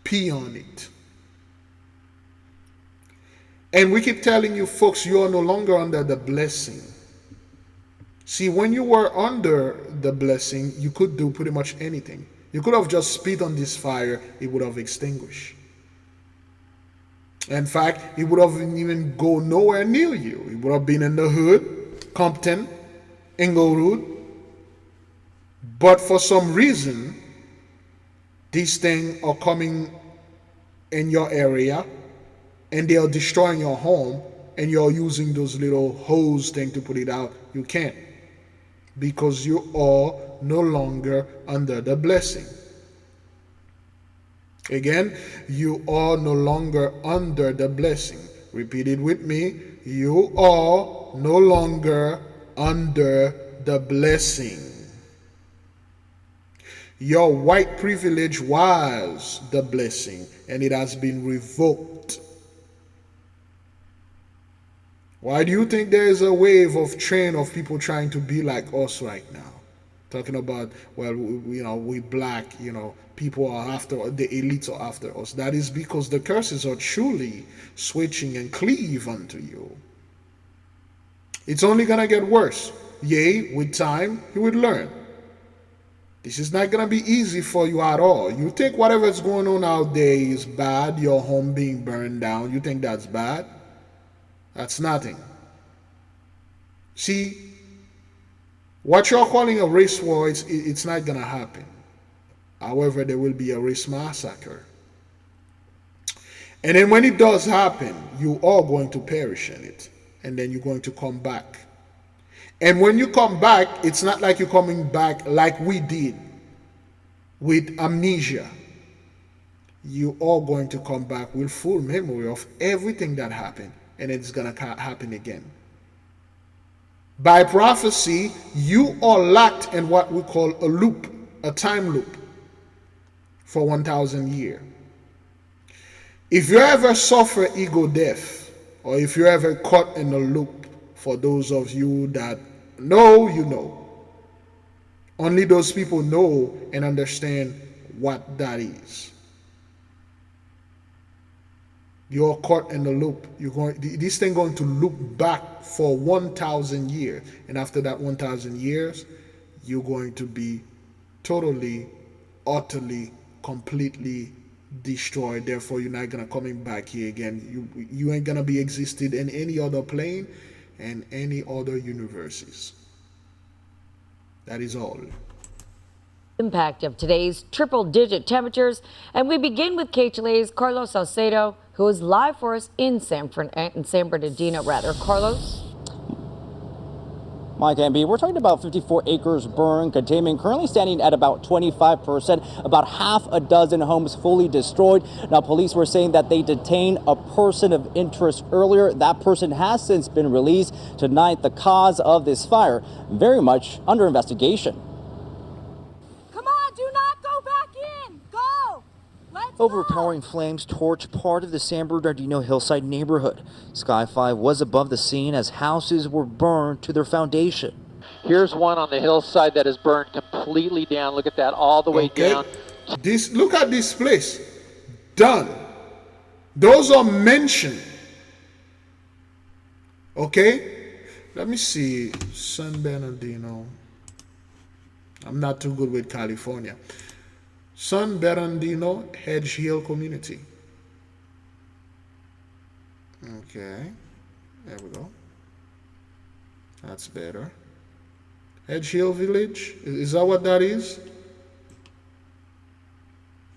pee on it. And we keep telling you folks, you are no longer under the blessing. See, when you were under the blessing, you could do pretty much anything. You could have just spit on this fire, it would have extinguished. In fact, it would have even go nowhere near you. It would have been in the hood, Compton, Inglewood. But for some reason, these things are coming in your area and they are destroying your home, and you're using those little hose thing to put it out. You can't, because you are no longer under the blessing. Again, you are no longer under the blessing. Repeat it with me. You are no longer under the blessing. Your white privilege was the blessing, and it has been revoked. Why do you think there is a wave of trend of people trying to be like us right now? talking about, well, we black, people are after, the elites are after us. That is because the curses are truly switching and cleave unto you. It's only gonna get worse. Yea, with time, you would learn. This is not gonna be easy for you at all. You think whatever's going on out there is bad, your home being burned down, you think that's bad? That's nothing. See, what you're calling a race war, it's not gonna happen. However, there will be a race massacre. And then when it does happen, you are going to perish in it. And then you're going to come back. And when you come back, it's not like you're coming back like we did with amnesia. You are going to come back with full memory of everything that happened. And it's going to happen again. By prophecy, you are locked in what we call a loop, a time loop for 1,000 years. If you ever suffer ego death, or if you're ever caught in a loop, for those of you that know, you know. Only those people know and understand what that is. You're caught in the loop. This thing going to loop back for 1,000 years. And after that 1,000 years, you're going to be totally, utterly, completely destroyed. Therefore, you're not gonna coming back here again. You ain't gonna be existed in any other plane and any other universes. That is all. Impact of today's triple-digit temperatures, and we begin with KHLA's Carlos Salcedo, who is live for us in San Bernardino. Carlos. Mike and B, we're talking about 54 acres burned, containment currently standing at about 25%, about half a dozen homes fully destroyed. Now, police were saying that they detained a person of interest earlier. That person has since been released. Tonight, the cause of this fire very much under investigation. Come on, do not go back in. Go. Overpowering flames torched part of the San Bernardino hillside neighborhood. Sky 5 was above the scene as houses were burned to their foundation. Here's one on the hillside that is burned completely down. Look at that, all the way down. Look at this place. Done. Those are mentioned. Okay? Let me see. San Bernardino. I'm not too good with California. San Bernardino Hedge Hill Community. Okay, there we go. That's better. Hedge Hill Village, is that what that is?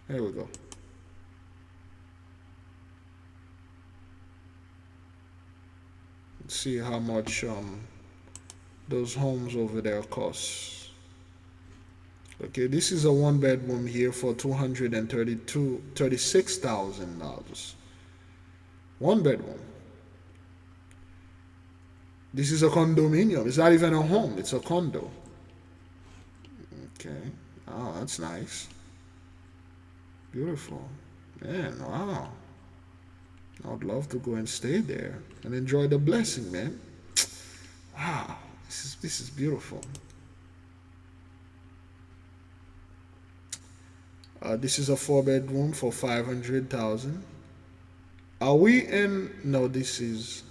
There we go. Let's see how much those homes over there cost. Okay, this is a one-bedroom here for $236,000. One bedroom. This is a condominium. It's not even a home. It's a condo. Okay. Oh, that's nice. Beautiful. Man, wow. I'd love to go and stay there and enjoy the blessing, man. Wow. This is beautiful. This is a 4-bedroom for $500,000. Are we in? No, this is.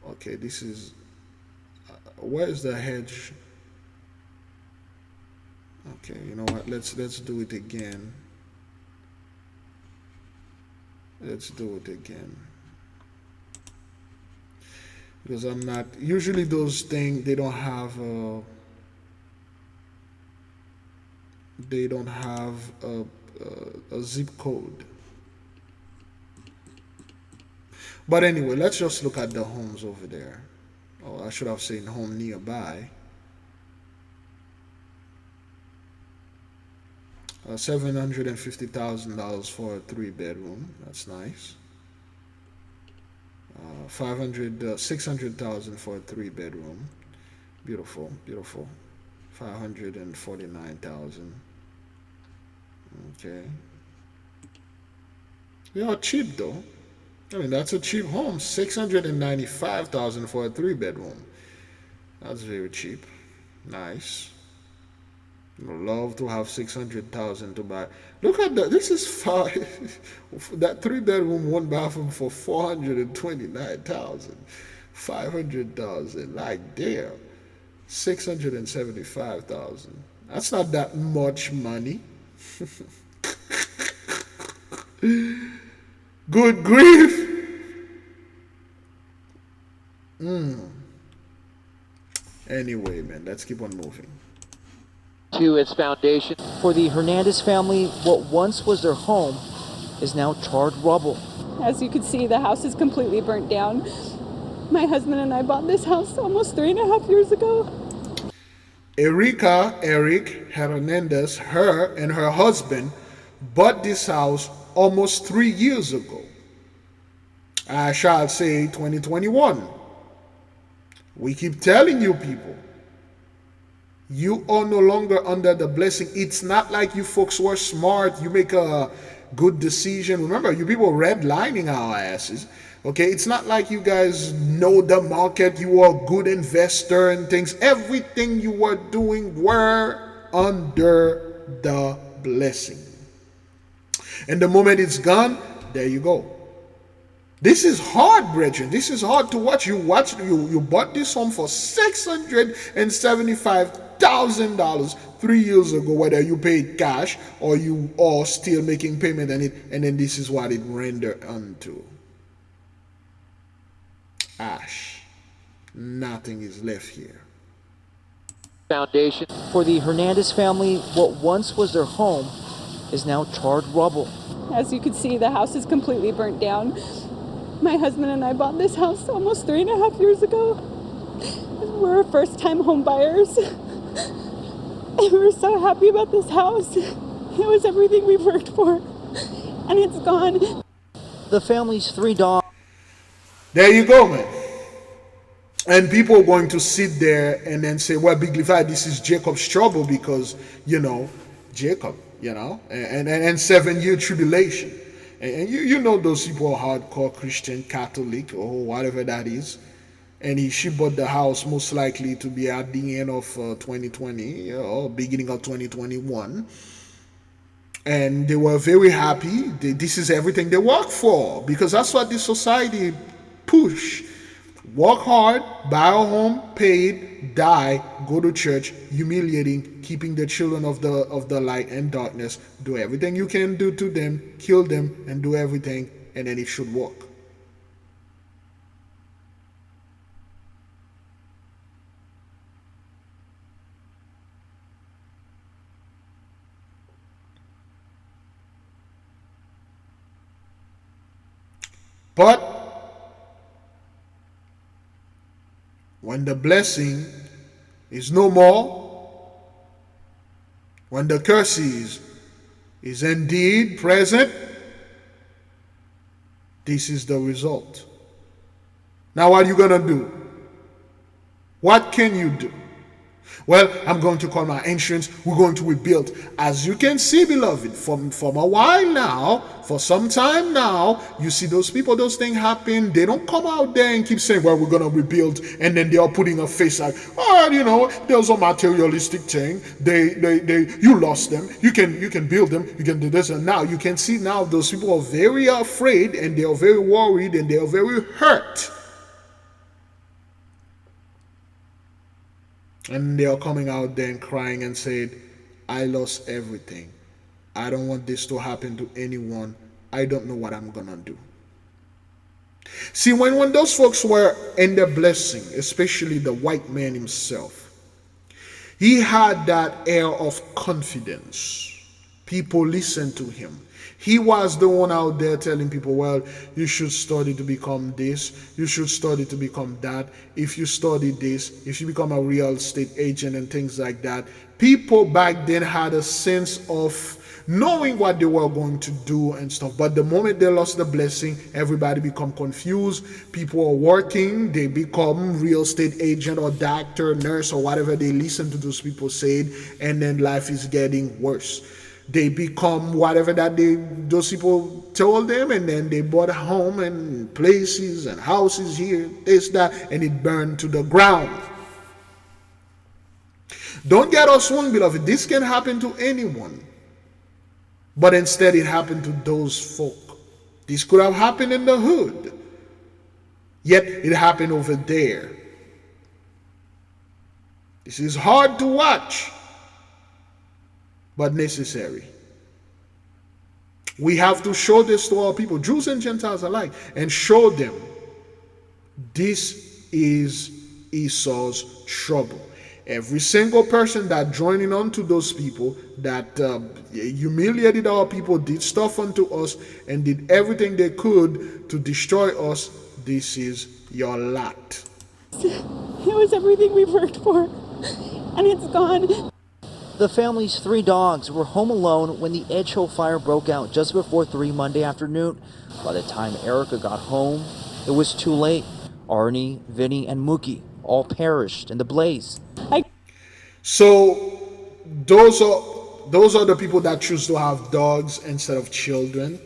Okay, this is. Where is the hedge? Okay, you know what? Let's do it again. Let's do it again. Because I'm not. Usually those things they don't have. They don't have a zip code. But anyway, let's just look at the homes over there. Oh, I should have said home nearby. $750,000 for a 3-bedroom. That's nice. $600,000 for a 3-bedroom. Beautiful, beautiful. $549,000. Okay. They are cheap though. I mean, that's a cheap home. $695,000 for a 3-bedroom. That's very cheap. Nice. Love to have 600,000 to buy. Look at that. This is five. That 3-bedroom, 1-bathroom for 429,000. 500,000. Like damn. 675,000. That's not that much money. Good grief. Anyway, man, let's keep on moving. To its foundation. For the Hernandez family, what once was their home is now charred rubble. As you can see, the house is completely burnt down. My husband and I bought this house almost 3.5 years ago. Eric Hernandez, her and her husband bought this house almost 3 years ago. I shall say 2021. We keep telling you people, you are no longer under the blessing. It's not like you folks were smart. You make a good decision. Remember, you people redlining our asses. Okay, it's not like you guys know the market. You are a good investor and things. Everything you were doing were under the blessing. And the moment it's gone, there you go. This is hard, brethren. This is hard to watch. You bought this home for $675,000 3 years ago, whether you paid cash or you are still making payment on it, and then this is what it rendered unto. Ash. Nothing is left here. Foundation. For the Hernandez family, what once was their home is now charred rubble. As you can see, the house is completely burnt down. My husband and I bought this house almost 3.5 years ago. We're first-time home buyers. And we're so happy about this house. It was everything we've worked for. And it's gone. The family's 3 dogs. There you go, man. And people are going to sit there and then say, well, Big Levi, this is Jacob's trouble because, Jacob, and 7-year tribulation. And you know those people are hardcore Christian, Catholic, or whatever that is. And she bought the house most likely to be at the end of 2020 or beginning of 2021. And they were very happy. This is everything they work for, because that's what this society push. Work hard, buy a home, pay it, die, go to church, humiliating, keeping the children of the light and darkness. Do everything you can do to them, kill them, and do everything, and then it should work. But when the blessing is no more, when the curses is indeed present, this is the result. Now what are you going to do? What can you do? Well, I'm going to call my insurance. We're going to rebuild. As you can see, beloved, from a while now, for some time now, you see those people, those things happen. They don't come out there and keep saying, well, we're going to rebuild. And then they are putting a face like, there's a materialistic thing. You lost them. You can build them. You can do this. And now you can see now those people are very afraid and they are very worried and they are very hurt. And they are coming out there and crying and saying, I lost everything. I don't want this to happen to anyone. I don't know what I'm going to do. See, when those folks were in their blessing, especially the white man himself, he had that air of confidence. People listened to him. He was the one out there telling people, well, you should study to become this. You should study to become that. If you study this, if you become a real estate agent and things like that. People back then had a sense of knowing what they were going to do and stuff. But the moment they lost the blessing, everybody become confused. People are working. They become real estate agent or doctor, nurse, or whatever they listen to those people say. And then life is getting worse. They become whatever that those people told them, and then they bought a home and places and houses here, this, that, and it burned to the ground. Don't get us wrong, beloved. This can happen to anyone. But instead it happened to those folk. This could have happened in the hood. Yet it happened over there. This is hard to watch, but necessary. We have to show this to our people, Jews and Gentiles alike, and show them this is Esau's trouble. Every single person that joining on to those people that humiliated our people, did stuff unto us, and did everything they could to destroy us, this is your lot. It was everything we worked for, and it's gone. The family's 3 dogs were home alone when the Edge Hill fire broke out just before 3 Monday afternoon. By the time Erica got home, it was too late. Arnie, Vinny, and Mookie all perished in the blaze. So those are the people that choose to have dogs instead of children,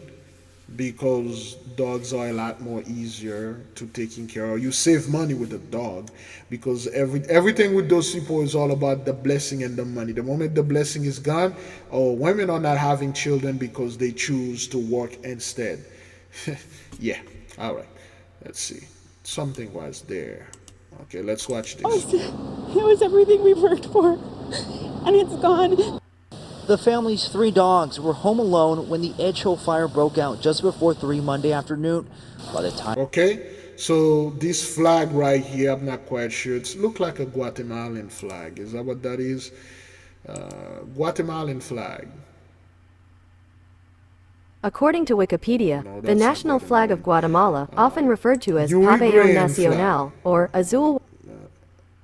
because dogs are a lot more easier to taking care of. You save money with a dog, because everything with those people is all about the blessing and the money. The moment the blessing is gone, women are not having children because they choose to work instead. Yeah, all right. Let's see. Something was there. Okay, let's watch this. It was everything we worked for, and it's gone. The family's 3 dogs were home alone when the Edge Hill fire broke out just before 3 Monday afternoon. By the time... Okay, so this flag right here, I'm not quite sure. It looks like a Guatemalan flag. Is that what that is? Guatemalan flag. According to Wikipedia, the national flag of Guatemala, often referred to as Pabellon Uruguayan Nacional, or Azul.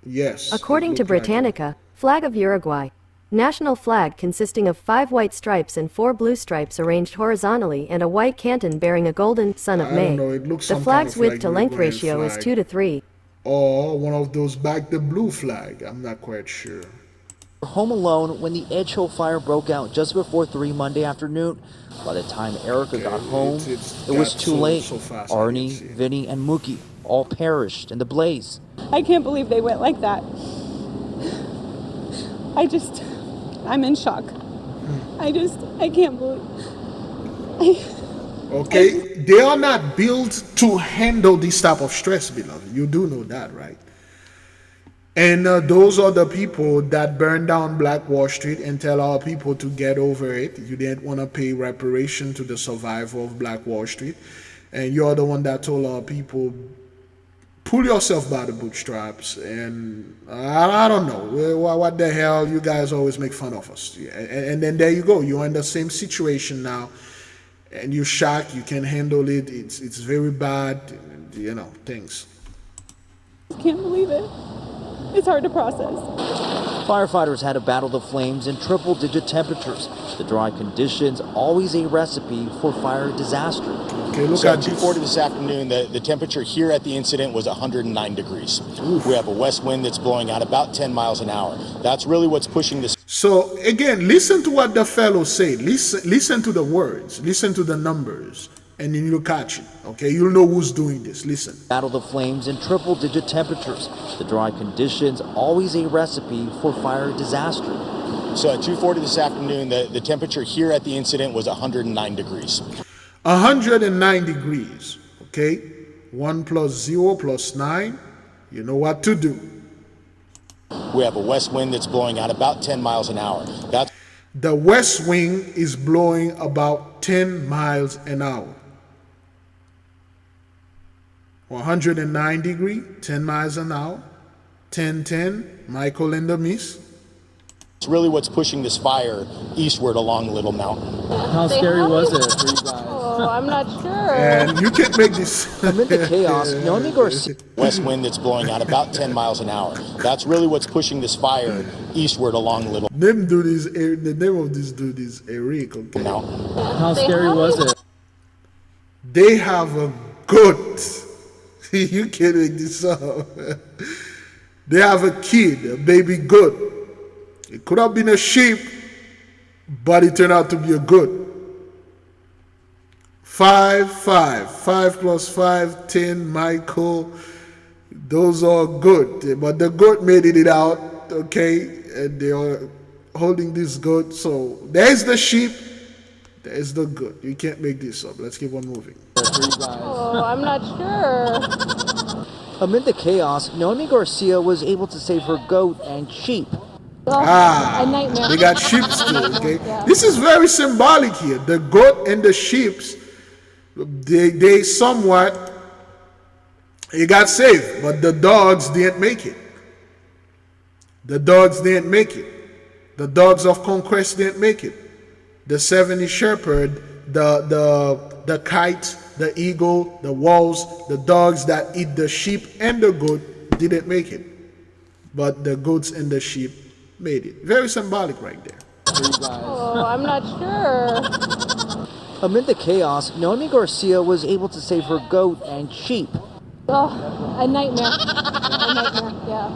Yes. According to Britannica, flag of Uruguay. National flag consisting of 5 white stripes and 4 blue stripes arranged horizontally and a white canton bearing a golden son of May. The flag's width to length ratio is 2 to 3. Or one of those back the blue flag. I'm not quite sure. Home alone when the Edge Hill fire broke out just before 3 Monday afternoon. By the time Erica got home, it was too late. Arnie, Vinny, and Mookie all perished in the blaze. I can't believe they went like that. I'm in shock. I can't believe. Okay, they are not built to handle this type of stress, beloved. You do know that, right? And those are the people that burned down Black Wall Street and tell our people to get over it. You didn't want to pay reparation to the survivor of Black Wall Street. And you're the one that told our people, pull yourself by the bootstraps. And I don't know, what the hell, you guys always make fun of us. And then there you go, you're in the same situation now. And you're shocked, you can't handle it, it's very bad, you know, things. I can't believe it. It's hard to process. Firefighters had to battle the flames in triple-digit temperatures. The dry conditions, always a recipe for fire disaster. Okay, look so at at 2:40 this afternoon, the temperature here at the incident was 109 degrees. Oof. We have a west wind that's blowing out about 10 miles an hour. That's really what's pushing this. So again, listen to what the fellow said. Listen to the words. Listen to the numbers. And then you'll catch it, okay? You'll know who's doing this. Listen. Battle the flames in triple-digit temperatures. The dry conditions, always a recipe for fire disaster. So at 2:40 this afternoon, the temperature here at the incident was 109 degrees. 109 degrees, okay? 1 plus 0 plus 9. You know what to do. We have a west wind that's blowing out about 10 miles an hour. The west wing is blowing about 10 miles an hour. 109 degree, 10 miles an hour, 10, Michael and the Miss. It's really what's pushing this fire eastward along Little Mountain. How scary was it for you guys? Oh, I'm not sure. And you can't make this. Amid the chaos, Naomi Garcia. West wind that's blowing out about 10 miles an hour. That's really what's pushing this fire eastward along Little Mountain. The name of this dude is Eric. Okay. How scary was it? They have a goat. You can't make this up. They have a kid, a baby goat. It could have been a sheep, but it turned out to be a goat. 5 plus 5, 10, Michael. Those are good, but the goat made it out. okay, and they are holding this goat. So there's the sheep, there's the goat. You can't make this up. Let's keep on moving. Oh, I'm not sure. Amid the chaos, Noemi Garcia was able to save her goat and sheep. A nightmare. They got sheep too, okay? Yeah. This is very symbolic here. The goat and the sheep, they somewhat, it got saved, but the dogs didn't make it. The dogs didn't make it. The dogs of conquest didn't make it. The 70 shepherd, the kite, the eagle, the wolves, the dogs that eat the sheep and the goat didn't make it. But the goats and the sheep made it. Very symbolic right there. Oh, I'm not sure. Amid the chaos, Noemi Garcia was able to save her goat and sheep. Oh, a nightmare. A nightmare, yeah.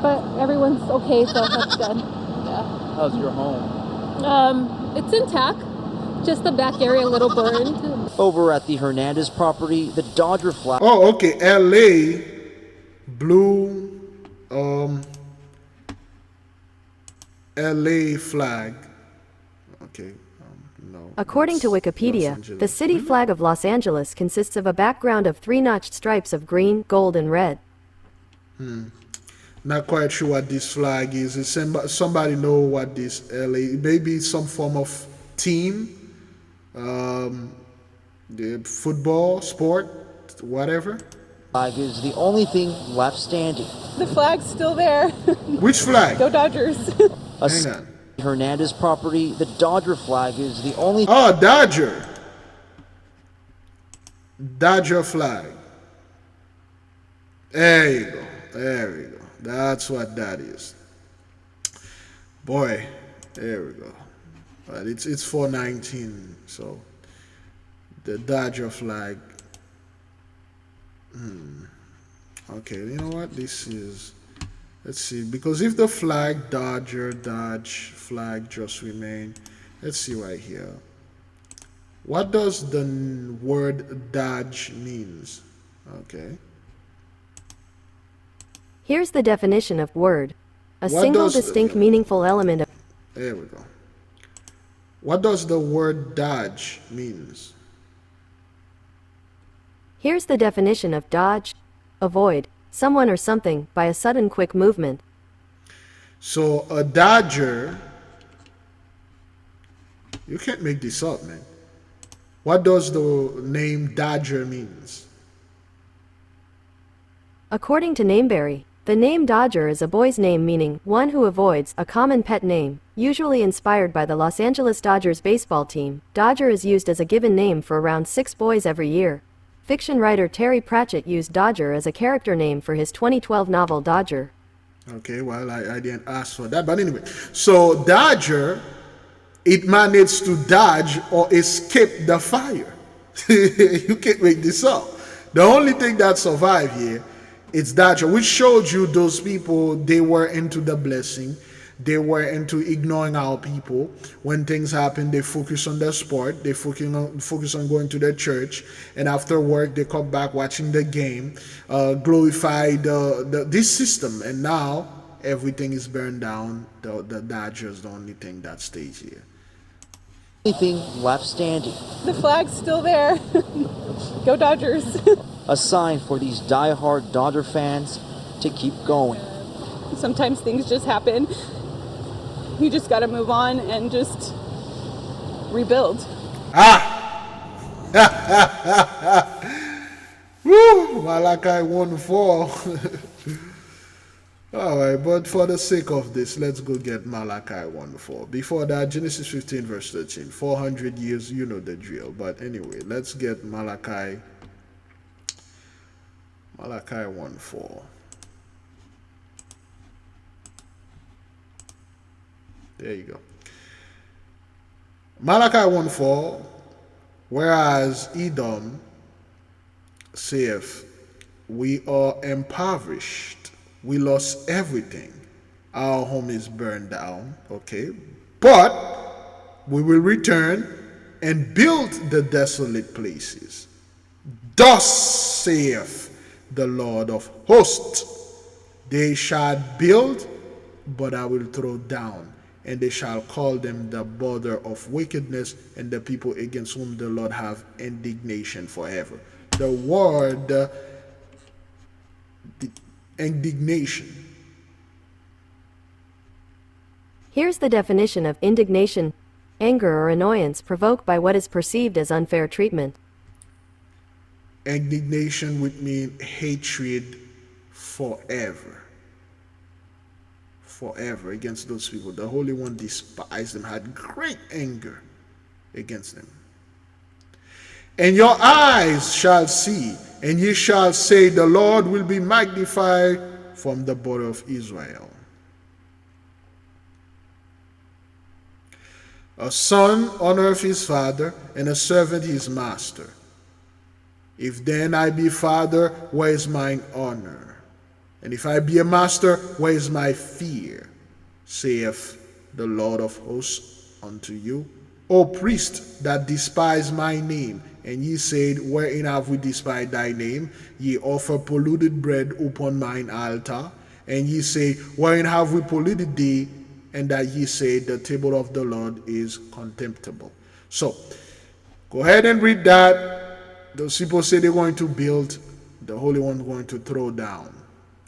But everyone's okay, so that's good. Yeah. How's your home? It's intact. Just the back area a little burned. Over at the Hernandez property, the Dodger flag. Oh, okay. LA blue LA flag. Okay. No. According to Wikipedia, the city flag of Los Angeles consists of a background of 3-notched stripes of green, gold, and red. Not quite sure what this flag is. Is somebody know what this LA? Maybe some form of team, the football, sport, whatever. Flag is the only thing left standing. The flag's still there. Which flag? Go Dodgers. Hang on. Hernandez property, the Dodger flag is the only. Oh, Dodger. Dodger flag. There you go. There we go. That's what that is. Boy, there we go. But it's 419, so the Dodger flag. Okay, you know what? This is. Let's see, because if the flag Dodge flag just remain, let's see right here. What does the word Dodge means? Okay. Here's the definition of word. A single distinct meaningful element of... There we go. What does the word Dodge means? Here's the definition of dodge. Avoid someone or something by a sudden quick movement. So a dodger, you can't make this up, man. What does the name Dodger means? According to Nameberry, the name Dodger is a boy's name meaning one who avoids, a common pet name, usually inspired by the Los Angeles Dodgers baseball team. Dodger is used as a given name for around 6 boys every year. Fiction writer Terry Pratchett used Dodger as a character name for his 2012 novel Dodger. Okay, well, I didn't ask for that, but anyway. So Dodger, it managed to dodge or escape the fire. You can't make this up. The only thing that survived here is Dodger, which showed you those people, they were into the blessing. They were into ignoring our people. When things happen, they focus on their sport. They focus on going to their church. And after work, they come back watching the game, glorify this system. And now everything is burned down. The Dodgers, the only thing that stays here. Anything left standing. The flag's still there. Go Dodgers. A sign for these die-hard Dodger fans to keep going. Sometimes things just happen. You just got to move on and just rebuild. Woo! Malachi 1:4. All right, but for the sake of this, let's go get Malachi 1:4. Before that, Genesis 15 verse 13. 400 years, you know the drill. But anyway, let's get Malachi 1:4. There you go. Malachi 1:4. Whereas Edom saith, we are impoverished, we lost everything, our home is burned down, okay, but we will return and build the desolate places. Thus saith the Lord of hosts, they shall build but I will throw down. And they shall call them the border of wickedness, and the people against whom the Lord have indignation forever. The word indignation. Here's the definition of indignation: anger or annoyance provoked by what is perceived as unfair treatment. Indignation would mean hatred forever. Forever against those people. The Holy One despised them, had great anger against them. And your eyes shall see, and ye shall say, the Lord will be magnified from the border of Israel. A son honoreth his father, and a servant his master. If then I be father, where is mine honor? And if I be a master, where is my fear? Saith the Lord of hosts unto you. O priest that despise my name, and ye said, wherein have we despised thy name? Ye offer polluted bread upon mine altar. And ye say, wherein have we polluted thee? And that ye say, the table of the Lord is contemptible. So, go ahead and read that. Those people say they're going to build, the Holy One is going to throw down.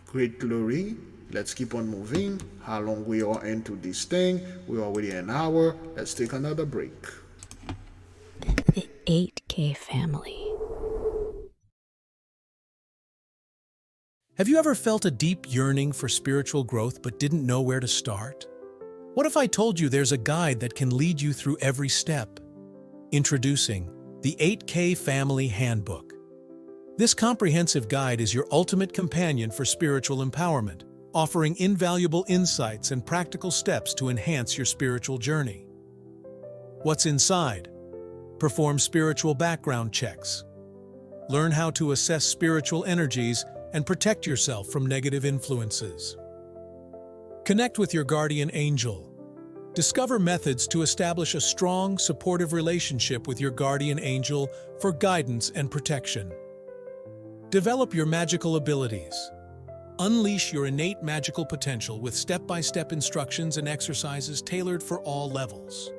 Great glory. Let's keep on moving. How long we are into this thing? We're already an hour. Let's take another break. The 8K family. Have you ever felt a deep yearning for spiritual growth but didn't know where to start? What if I told you there's a guide that can lead you through every step? Introducing the 8K Family Handbook. This comprehensive guide is your ultimate companion for spiritual empowerment, offering invaluable insights and practical steps to enhance your spiritual journey. What's inside? Perform spiritual background checks. Learn how to assess spiritual energies and protect yourself from negative influences. Connect with your guardian angel. Discover methods to establish a strong, supportive relationship with your guardian angel for guidance and protection. Develop your magical abilities. Unleash your innate magical potential with step-by-step instructions and exercises tailored for all levels.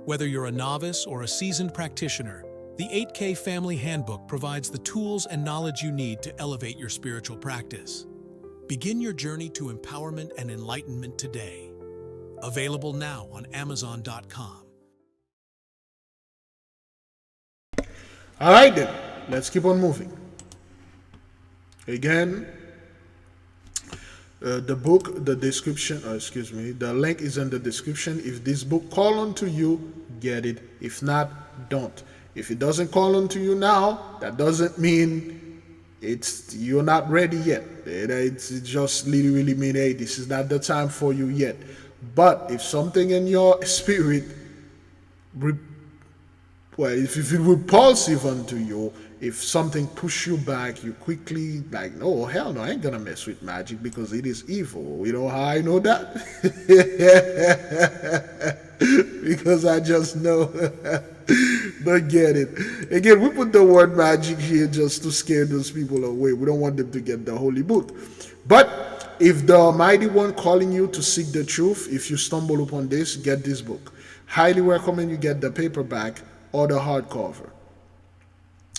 Whether you're a novice or a seasoned practitioner, the 8K Family Handbook provides the tools and knowledge you need to elevate your spiritual practice. Begin your journey to empowerment and enlightenment today. Available now on Amazon.com. All right then, let's keep on moving. Again, the book, the description, the link is in the description. If this book call unto you, get it. If not, don't. If it doesn't call unto you now, that doesn't mean you're not ready yet. It's just literally mean, hey, this is not the time for you yet. But if something in your spirit, if it's repulsive unto you, if something push you back, you quickly like, no, hell no, I ain't gonna mess with magic because it is evil. You know how I know that? Because I just know. But get it. Again, we put the word magic here just to scare those people away. We don't want them to get the holy book. But if the Almighty One calling you to seek the truth, if you stumble upon this, get this book. Highly recommend you get the paperback or the hardcover.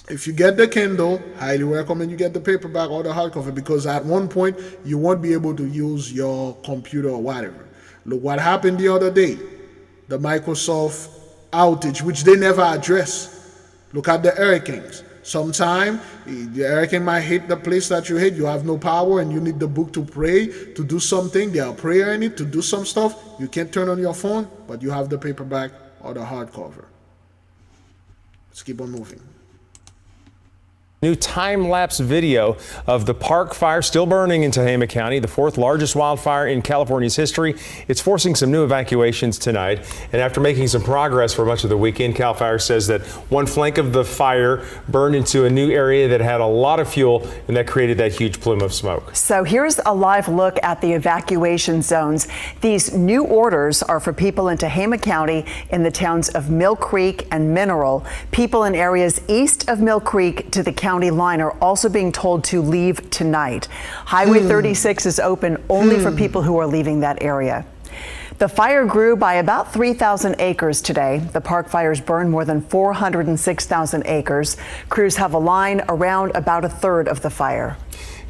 If you get the Kindle, highly recommend you get the paperback or the hardcover, because at one point you won't be able to use your computer or whatever. Look what happened the other day. The Microsoft outage, which they never address. Look at the hurricanes. Sometime the hurricane might hit the place that you hit. You have no power and you need the book to pray, to do something. There are prayer in it, to do some stuff. You can't turn on your phone, but you have the paperback or the hardcover. Let's keep on moving. New time-lapse video of the park fire still burning in Tehama County, the fourth largest wildfire in California's history. It's forcing some new evacuations tonight. And after making some progress for much of the weekend, CAL FIRE says that one flank of the fire burned into a new area that had a lot of fuel, and that created that huge plume of smoke. So here's a live look at the evacuation zones. These new orders are for people in Tehama County in the towns of Mill Creek and Mineral, people in areas east of Mill Creek to the county county line are also being told to leave tonight. Highway 36 is open only for people who are leaving that area. The fire grew by about 3,000 acres today. The park fires burned more than 406,000 acres. Crews have a line around about a third of the fire.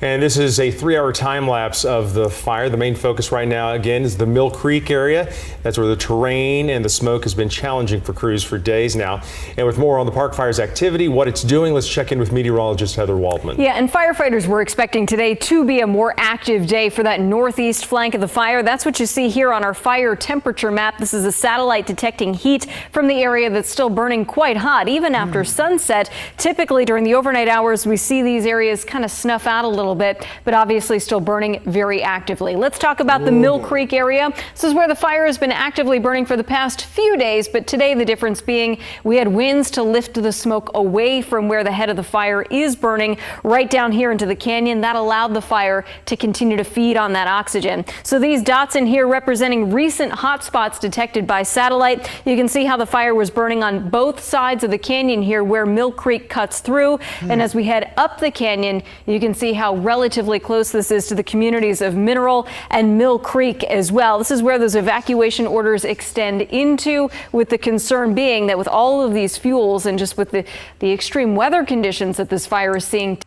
And this is a 3-hour time lapse of the fire. The main focus right now, again, is the Mill Creek area. That's where the terrain and the smoke has been challenging for crews for days now. And with more on the park fire's activity, what it's doing, let's check in with meteorologist Heather Waldman. Yeah, and firefighters were expecting today to be a more active day for that northeast flank of the fire. That's what you see here on our fire temperature map. This is a satellite detecting heat from the area that's still burning quite hot, even after sunset. Typically during the overnight hours, we see these areas kind of snuff out a little bit, but obviously still burning very actively. Let's talk about the Mill Creek area. This is where the fire has been actively burning for the past few days, but today the difference being we had winds to lift the smoke away from where the head of the fire is burning right down here into the canyon. That allowed the fire to continue to feed on that oxygen. So these dots in here representing recent hot spots detected by satellite. You can see how the fire was burning on both sides of the canyon here where Mill Creek cuts through. And as we head up the canyon, you can see how relatively close this is to the communities of Mineral and Mill Creek as well. This is where those evacuation orders extend into, with the concern being that with all of these fuels and just with the extreme weather conditions that this fire is seeing.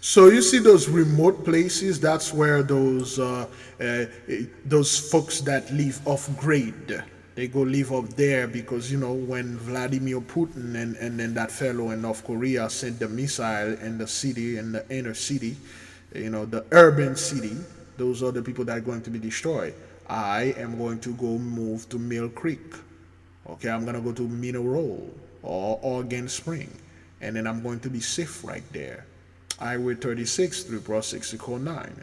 So you see those remote places, that's where those folks that live off grid, they go live up there because, you know, when Vladimir Putin and then that fellow in North Korea sent the missile in the city, in the inner city, you know, the urban city, those are the people that are going to be destroyed. I am going to go move to Mill Creek. Okay, I'm going to go to Mineral or Oregon Spring, and then I'm going to be safe right there. Highway 36 through Pro 609.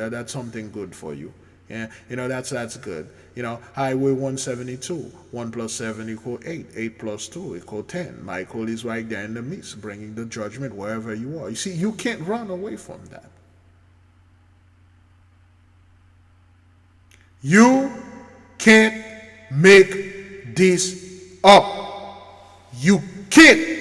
That's something good for you. Yeah, you know, that's good. You know, Highway 172, 1 + 7 = 8, 8 + 2 = 10. Michael is right there in the midst, bringing the judgment wherever you are. You see, you can't run away from that. You can't make this up. You can't.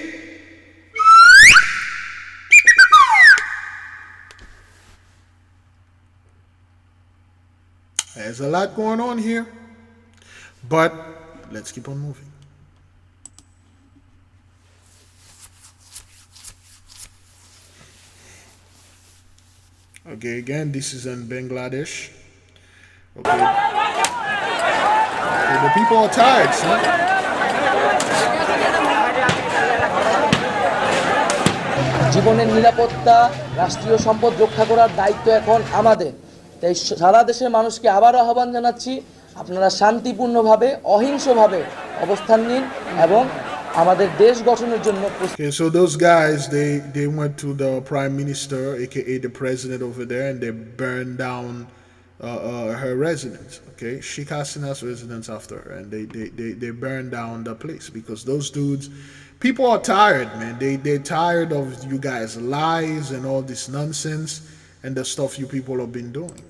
There's a lot going on here, but let's keep on moving. Okay, again, this is in Bangladesh. Okay. The people are tired, son. জীবনের নিরাপত্তা, রাষ্ট্রীয় সম্পদ রক্ষা করার দায়িত্ব এখন আমাদের। তাই সারা দেশের মানুষকে আবারও আহ্বান জানাচ্ছি, আপনারা শান্তিপূর্ণভাবে, অহিংসভাবে অবস্থান নিন এবং আমাদের দেশ গঠনের জন্য। Okay, so those guys, they went to the prime minister, aka the president over there, and they burned down her residence. Okay, Sheikh Hasina's residence after her, and they burned down the place because those dudes, people are tired, man. They're tired of you guys' lies and all this nonsense and the stuff you people have been doing.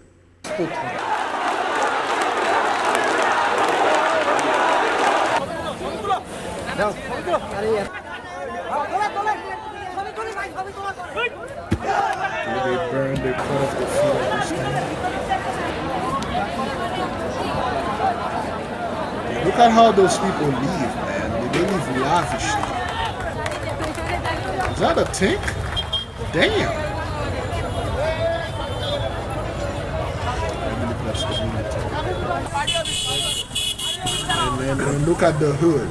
They burned, they cut off the feet of this thing. Look at how those people live, man. They live lavishly. Is that a tank? Damn. And look at the hood.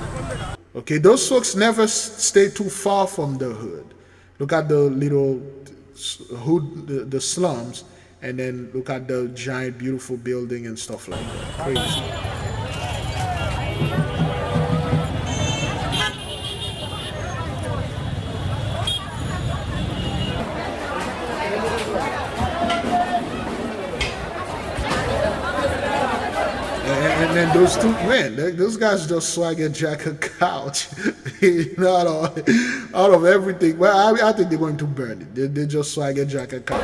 Okay, those folks never stay too far from the hood. Look at the little hood, the slums, and then look at the giant, beautiful building and stuff like that. Crazy. And then those two men, those guys just swagger jack a couch. out of everything. Well, I think they're going to burn it. They just swagger jack a couch.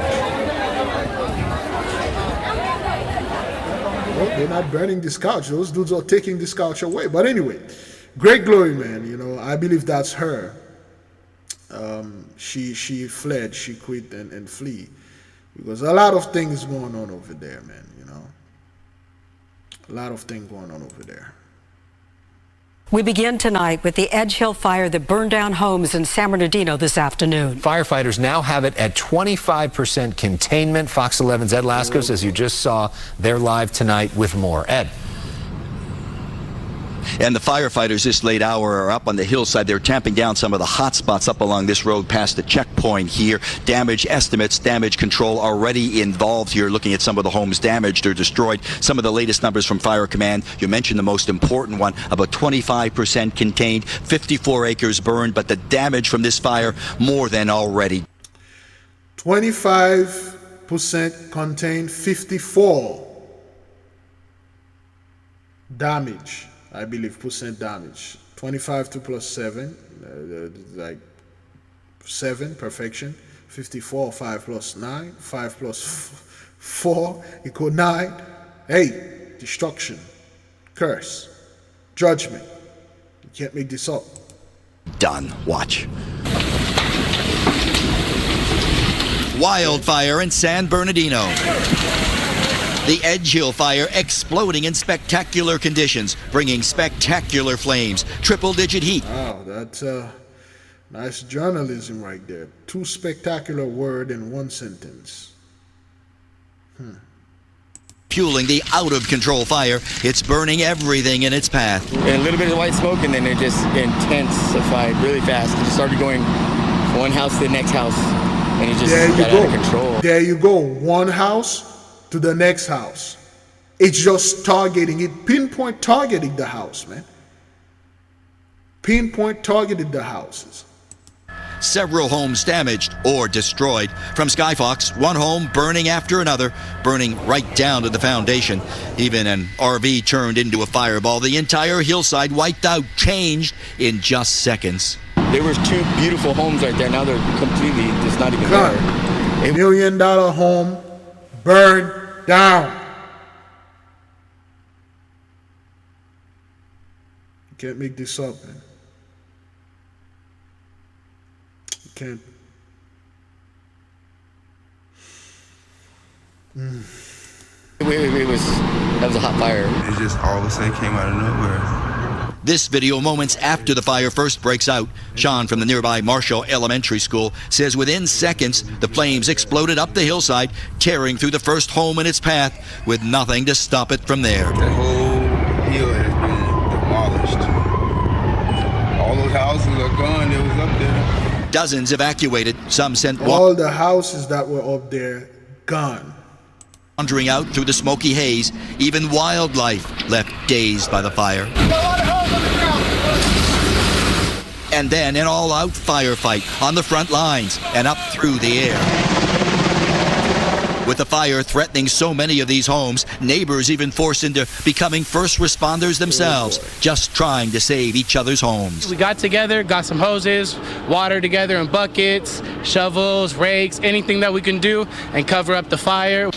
Well, they're not burning this couch. Those dudes are taking this couch away. But anyway, great glory, man. You know, I believe that's her. she fled, she quit and flee. Because a lot of things going on over there, man, you know. A lot of things going on over there. We begin tonight with the Edge Hill fire that burned down homes in San Bernardino this afternoon. Firefighters now have it at 25% containment. Fox 11's Ed Lascos, as you just saw, they're live tonight with more. Ed. And the firefighters this late hour are up on the hillside. They're tamping down some of the hot spots up along this road past the checkpoint here. Damage estimates, damage control already involved here, looking at some of the homes damaged or destroyed. Some of the latest numbers from Fire Command. You mentioned the most important one, about 25% contained, 54 acres burned, but the damage from this fire more than already. 25% contained, 54 damage. I believe percent damage. 25 to plus 7, like 7, perfection. 54, 5 plus 9, 5 plus 4 equal 9. 8, destruction, curse, judgment. You can't make this up. Done. Watch. Wildfire in San Bernardino. The Edge Hill fire exploding in spectacular conditions, bringing spectacular flames, triple-digit heat. Wow, that's nice journalism right there. 2 spectacular words in 1 sentence. Fueling the out-of-control fire, it's burning everything in its path. And a little bit of white smoke, and then it just intensified really fast. It just started going one house to the next house, and it just got out of control. There you go. One house to the next house. It's just targeting it, pinpoint targeting the house, man. Pinpoint targeted the houses. Several homes damaged or destroyed. From Skyfox, one home burning after another, burning right down to the foundation. Even an RV turned into a fireball. The entire hillside wiped out, changed in just seconds. There was 2 beautiful homes right there. Now they're completely just not even there. $1 million home burned down. You can't make this up, man. You can't. That was a hot fire. It just all of a sudden came out of nowhere. This video moments after the fire first breaks out. Sean from the nearby Marshall Elementary School says within seconds, the flames exploded up the hillside, tearing through the first home in its path with nothing to stop it from there. The whole hill has been demolished. All those houses are gone that was up there. Dozens evacuated. Some sent all the houses that were up there gone. Wandering out through the smoky haze. Even wildlife left dazed by the fire. And then an all-out firefight on the front lines and up through the air. With the fire threatening so many of these homes, neighbors even forced into becoming first responders themselves, just trying to save each other's homes. We got together, got some hoses, water together in buckets, shovels, rakes, anything that we can do and cover up the fire.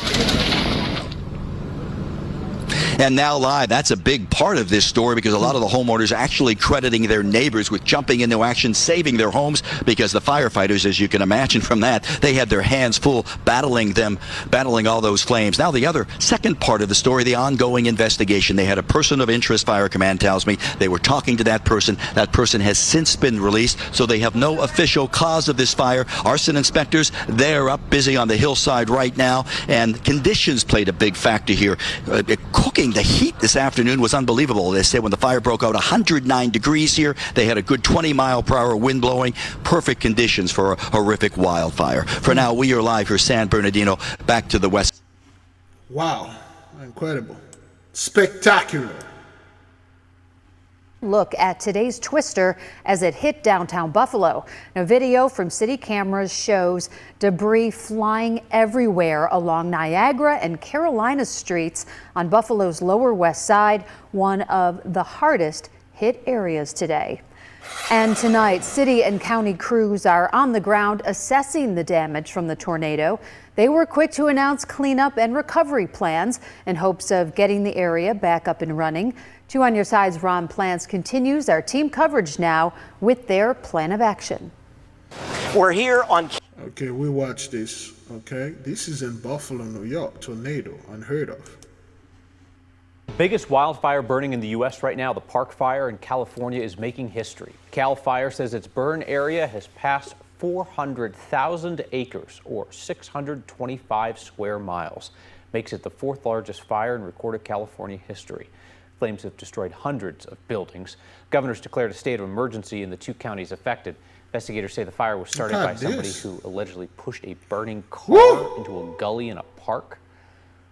And now live, that's a big part of this story because a lot of the homeowners are actually crediting their neighbors with jumping into action, saving their homes, because the firefighters, as you can imagine from that, they had their hands full battling all those flames. Now the other second part of the story, the ongoing investigation. They had a person of interest, Fire Command tells me. They were talking to that person. That person has since been released, so they have no official cause of this fire. Arson inspectors, they're up busy on the hillside right now, and conditions played a big factor here. Cooking. The heat this afternoon was unbelievable. They said when the fire broke out, 109 degrees here. They had a good 20-mile-per-hour wind blowing. Perfect conditions for a horrific wildfire. For now, we are live for San Bernardino. Back to the west. Wow. Incredible. Spectacular. Look at today's twister as it hit downtown Buffalo. Now, video from city cameras shows debris flying everywhere along Niagara and Carolina streets on Buffalo's Lower West Side, one of the hardest hit areas today. And tonight, city and county crews are on the ground assessing the damage from the tornado. They were quick to announce cleanup and recovery plans in hopes of getting the area back up and running. 2 on Your Side's Ron Plants continues our team coverage now with their plan of action. We're here on... Okay, we watch this. Okay, this is in Buffalo, New York. Tornado, unheard of. Biggest wildfire burning in the U.S. right now, the Park Fire in California, is making history. Cal Fire says its burn area has passed 400,000 acres, or 625 square miles. Makes it the fourth largest fire in recorded California history. Flames have destroyed hundreds of buildings. Governors declared a state of emergency in the 2 counties affected. Investigators say the fire was started by somebody who allegedly pushed a burning car into a gully in a park.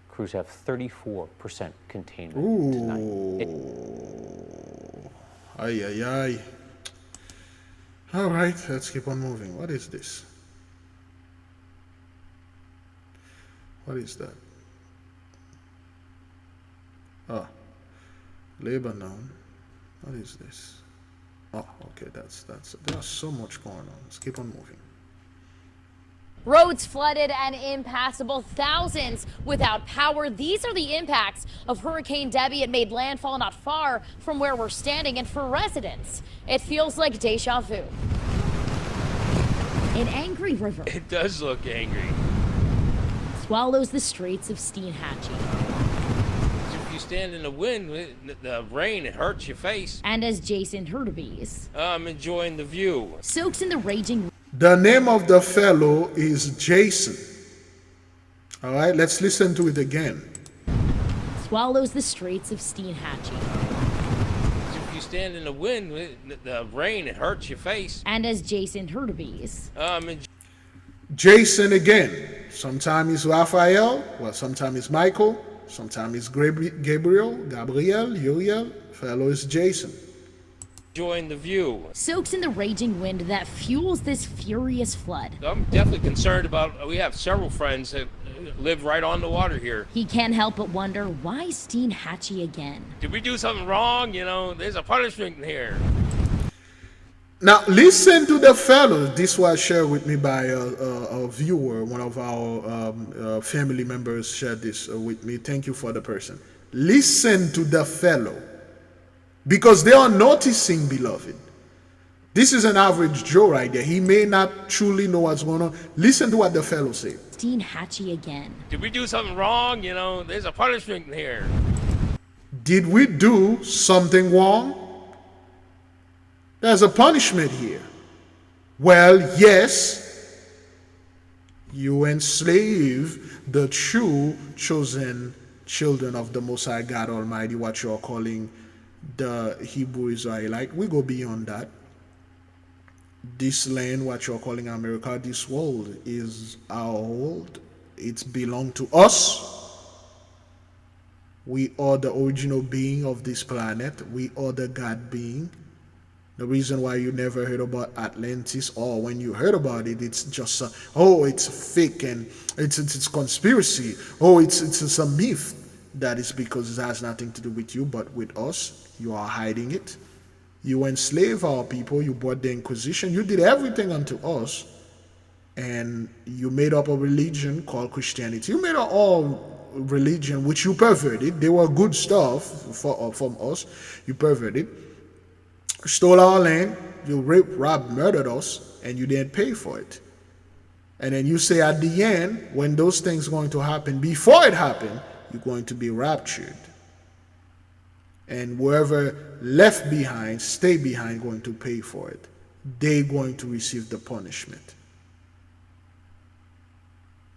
Crews have 34% containment tonight. Ay, ay, ay. All right, let's keep on moving. What is this? What is that? Ah, Lebanon. What is this? Oh, okay, there's so much going on. Let's keep on moving. Roads flooded and impassable, thousands without power. These are the impacts of Hurricane Debby. It made landfall not far from where we're standing, and for residents, it feels like deja vu. An angry river. It does look angry. Swallows the streets of Steinhatchee. If you stand in the wind, the rain, it hurts your face. And as Jason Hurtubise, I'm enjoying the view. soaks in the raging. The name of the fellow is Jason. All right, let's listen to it again. Swallows the streets of Steinhatchee. If you stand in the wind, the rain, it hurts your face. And as Jason Hurtubise, Jason again. Sometimes it's Raphael, well, sometimes it's Michael, sometimes it's Gabriel, Uriel. Fellow is Jason. Enjoying the view. soaks in the raging wind that fuels this furious flood. I'm definitely concerned about, we have several friends that live right on the water here. He can't help but wonder, why Steinhatchee again? Did we do something wrong? You know, there's a punishment here. Now listen to the fellow. This was shared with me by a viewer. One of our family members shared this with me. Thank you for the person. Listen to the fellow. Because they are noticing, beloved. This is an average Joe right there. He may not truly know what's going on. Listen to what the fellow said. Steinhatchee again. Did we do something wrong? You know, there's a punishment here. Did we do something wrong? There's a punishment here. Well, yes, you enslave the true chosen children of the Most High God Almighty, what you're calling the Hebrew Israelite. We go beyond that. This land, what you're calling America, this world is our world. It's belong to us. We are the original being of this planet. We are the God being. The reason why you never heard about Atlantis, or when you heard about it, it's just it's fake and it's conspiracy. It's a myth. That is because it has nothing to do with you, but with us. You are hiding it. You enslave our people. You brought the Inquisition. You did everything unto us, and you made up a religion called Christianity. You made up all religion which you perverted. They were good stuff from us. You perverted. Stole our land, you raped, robbed, murdered us, and you didn't pay for it. And then you say at the end, when those things are going to happen, before it happened, you're going to be raptured. And whoever left behind, stay behind, going to pay for it. They're going to receive the punishment.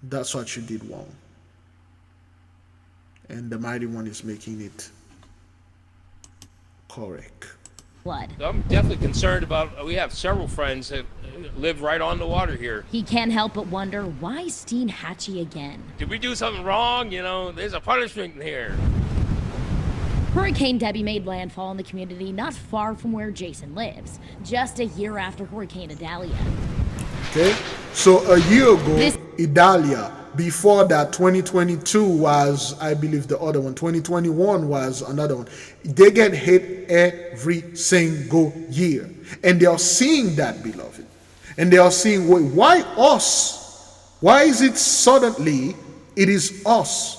That's what you did wrong. And the Mighty One is making it correct. Blood. I'm definitely concerned about, we have several friends that live right on the water here. He can't help but wonder, why Steinhatchee again? Did we do something wrong? You know, there's a punishment here. Hurricane Debby made landfall in the community not far from where Jason lives, just a year after Hurricane Idalia. Okay, so a year ago, Idalia. Before that, 2022 was, I believe, the other one. 2021 was another one. They get hit every single year. And they are seeing that, beloved. And they are seeing, wait, why us? Why is it suddenly it is us?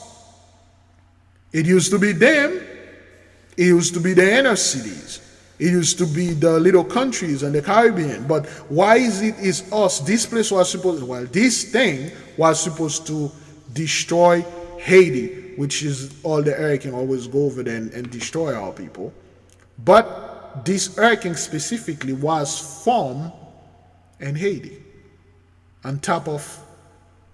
It used to be them. It used to be the inner cities. It used to be the little countries and the Caribbean. But why is us? This place was supposed, well, this thing was supposed to destroy Haiti, which is all the hurricane always go over there and destroy our people. But this hurricane specifically was formed in Haiti, on top of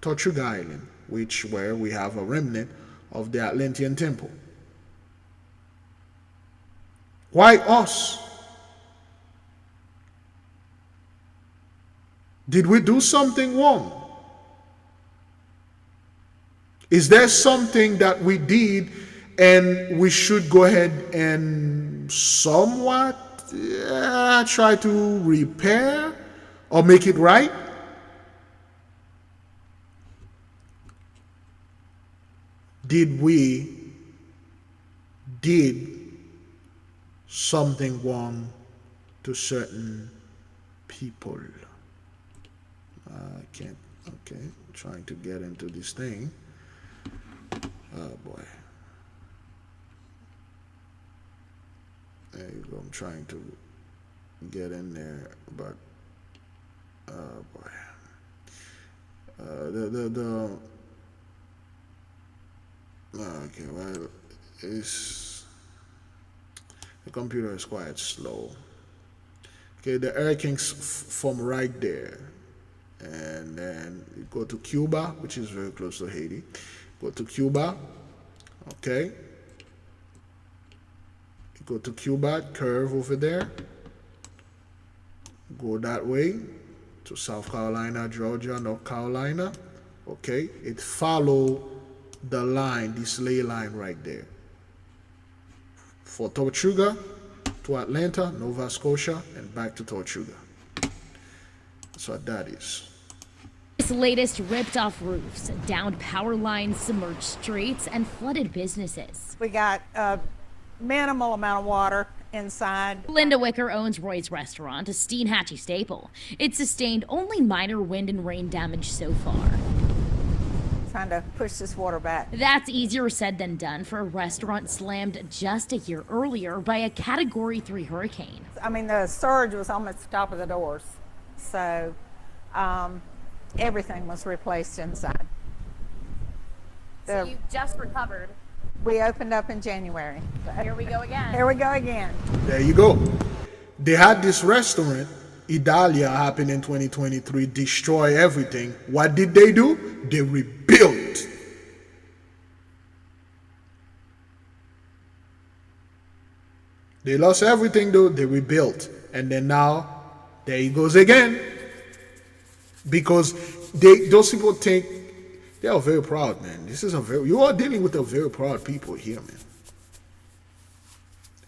Tortuga Island, where we have a remnant of the Atlantean temple. Why us? Did we do something wrong? Is there something that we did and we should go ahead and somewhat try to repair or make it right? Did something wrong to certain people? I can't, okay, trying to get into this thing. Oh boy. There you go, I'm trying to get in there, but, oh boy. Okay, well, the computer is quite slow. Okay, the hurricanes form right there. And then you go to Cuba, which is very close to Haiti. Go to Cuba, okay. You go to Cuba, curve over there. Go that way to South Carolina, Georgia, North Carolina. Okay, it follow the line, this ley line right there. For Tortuga to Atlanta, Nova Scotia, and back to Tortuga. That's what that is. This latest ripped off roofs, downed power lines, submerged streets, and flooded businesses. We got a minimal amount of water inside. Linda Wicker owns Roy's Restaurant, a Steinhatchee staple. It sustained only minor wind and rain damage so far. Trying to push this water back. That's easier said than done for a restaurant slammed just a year earlier by a Category 3 hurricane. I mean, the surge was almost the top of the doors. So everything was replaced inside. So you just recovered. We opened up in January. Here we go again. Here we go again. There you go. They had this restaurant, Idalia, happened in 2023, destroy everything. What did they do? They rebuilt. They lost everything though, they rebuilt. And then now, there he goes again. Because those people think, they are very proud, man. You are dealing with a very proud people here, man.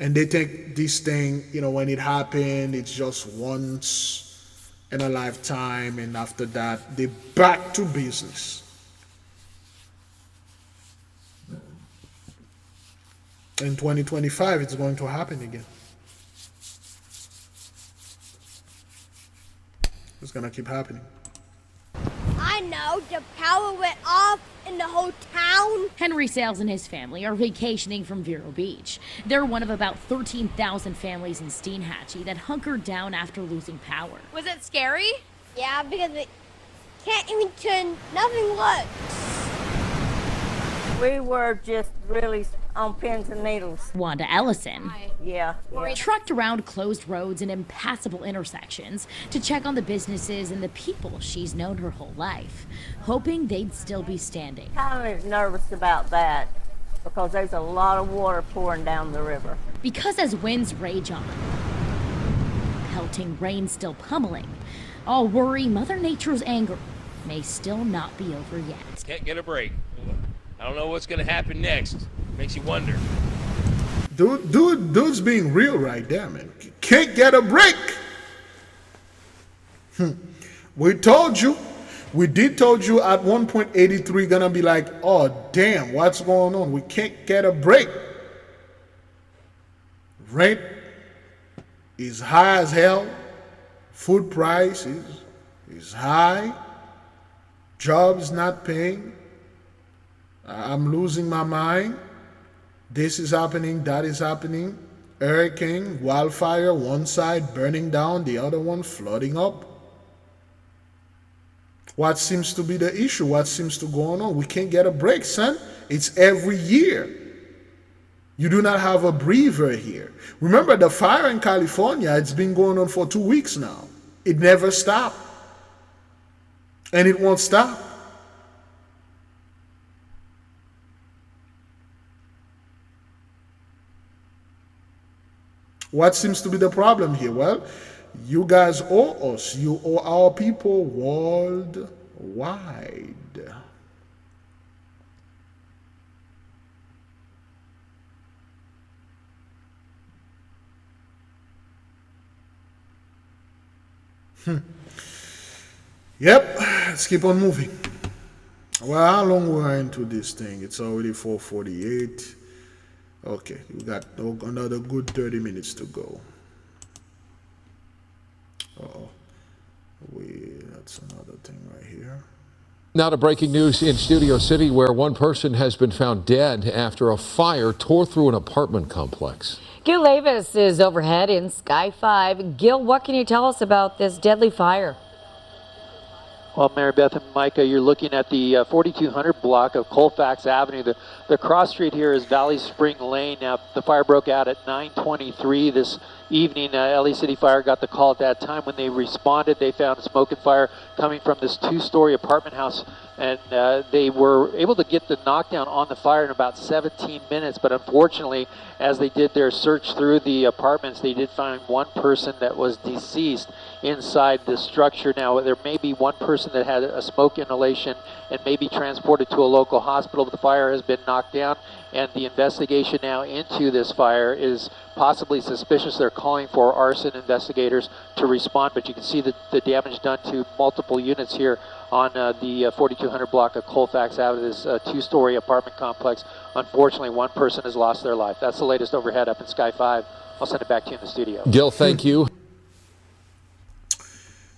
And they think this thing, when it happened, it's just once in a lifetime. And after that, they back to business. In 2025, it's going to happen again. It's going to keep happening. I know, the power went off in the whole town. Henry Sales and his family are vacationing from Vero Beach. They're one of about 13,000 families in Steinhatchee that hunkered down after losing power. Was it scary? Yeah, because it can't even turn, nothing works. We were just really on pins and needles. Wanda Ellison. Yeah. Trucked around closed roads and impassable intersections to check on the businesses and the people she's known her whole life, hoping they'd still be standing. Kind of nervous about that because there's a lot of water pouring down the river. Because as winds rage on, pelting rain still pummeling, all worry Mother Nature's anger may still not be over yet. Can't get a break. I don't know what's going to happen next. Makes you wonder. Dude's being real right there, man. Can't get a break. We told you. We did told you at 1.83 gonna be like, oh damn, what's going on? We can't get a break. Rent is high as hell. Food price is high. Jobs not paying. I'm losing my mind. This is happening, that is happening. Hurricane, wildfire, one side burning down, the other one flooding up. What seems to be the issue? What seems to go on? We can't get a break, son. It's every year. You do not have a breather here. Remember the fire in California, it's been going on for 2 weeks now. It never stopped. And it won't stop. What seems to be the problem here? Well, you guys owe us. You owe our people worldwide. Yep, let's keep on moving. Well, how long we're into this thing? It's already 4:48. Okay, we got another good 30 minutes to go. Uh-oh. That's another thing right here. Now to breaking news in Studio City, where one person has been found dead after a fire tore through an apartment complex. Gil Davis is overhead in Sky 5. Gil, what can you tell us about this deadly fire? Well, Mary Beth and Micah, you're looking at the 4200 block of Colfax Avenue. The cross street here is Valley Spring Lane. Now, the fire broke out at 9:23 this evening. LA City Fire got the call at that time. When they responded, they found smoke and fire coming from this two-story apartment house, and they were able to get the knockdown on the fire in about 17 minutes. But unfortunately, as they did their search through the apartments, they did find one person that was deceased inside the structure. Now, there may be one person that had a smoke inhalation and may be transported to a local hospital, but the fire has been knocked down, and the investigation now into this fire is possibly suspicious. They're calling for arson investigators to respond, but you can see the damage done to multiple units here on the 4200 block of Colfax Avenue, this two-story apartment complex. Unfortunately, one person has lost their life. That's the latest overhead up in Sky 5. I'll send it back to you in the studio. Gil, thank you.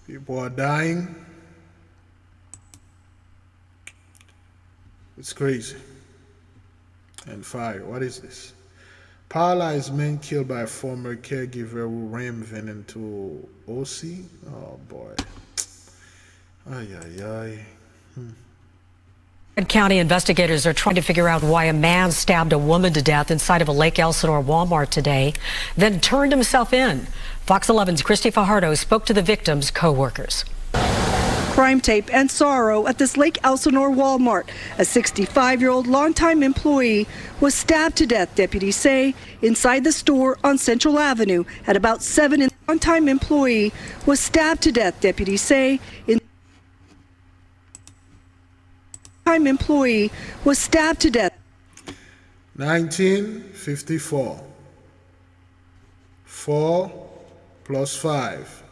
People are dying. It's crazy. And fire. What is this? Paralyzed man killed by a former caregiver who rammed venom into OC. Oh boy. Ay, ay, ay. County investigators are trying to figure out why a man stabbed a woman to death inside of a Lake Elsinore Walmart today, then turned himself in. Fox 11's Christy Fajardo spoke to the victim's co-workers. Crime tape and sorrow at this Lake Elsinore Walmart. A 65-year-old longtime employee was stabbed to death, deputies say, inside the store on Central Avenue at about 7. Longtime employee was stabbed to death, deputies say. Employee was stabbed to death. 1954. 4 plus 5.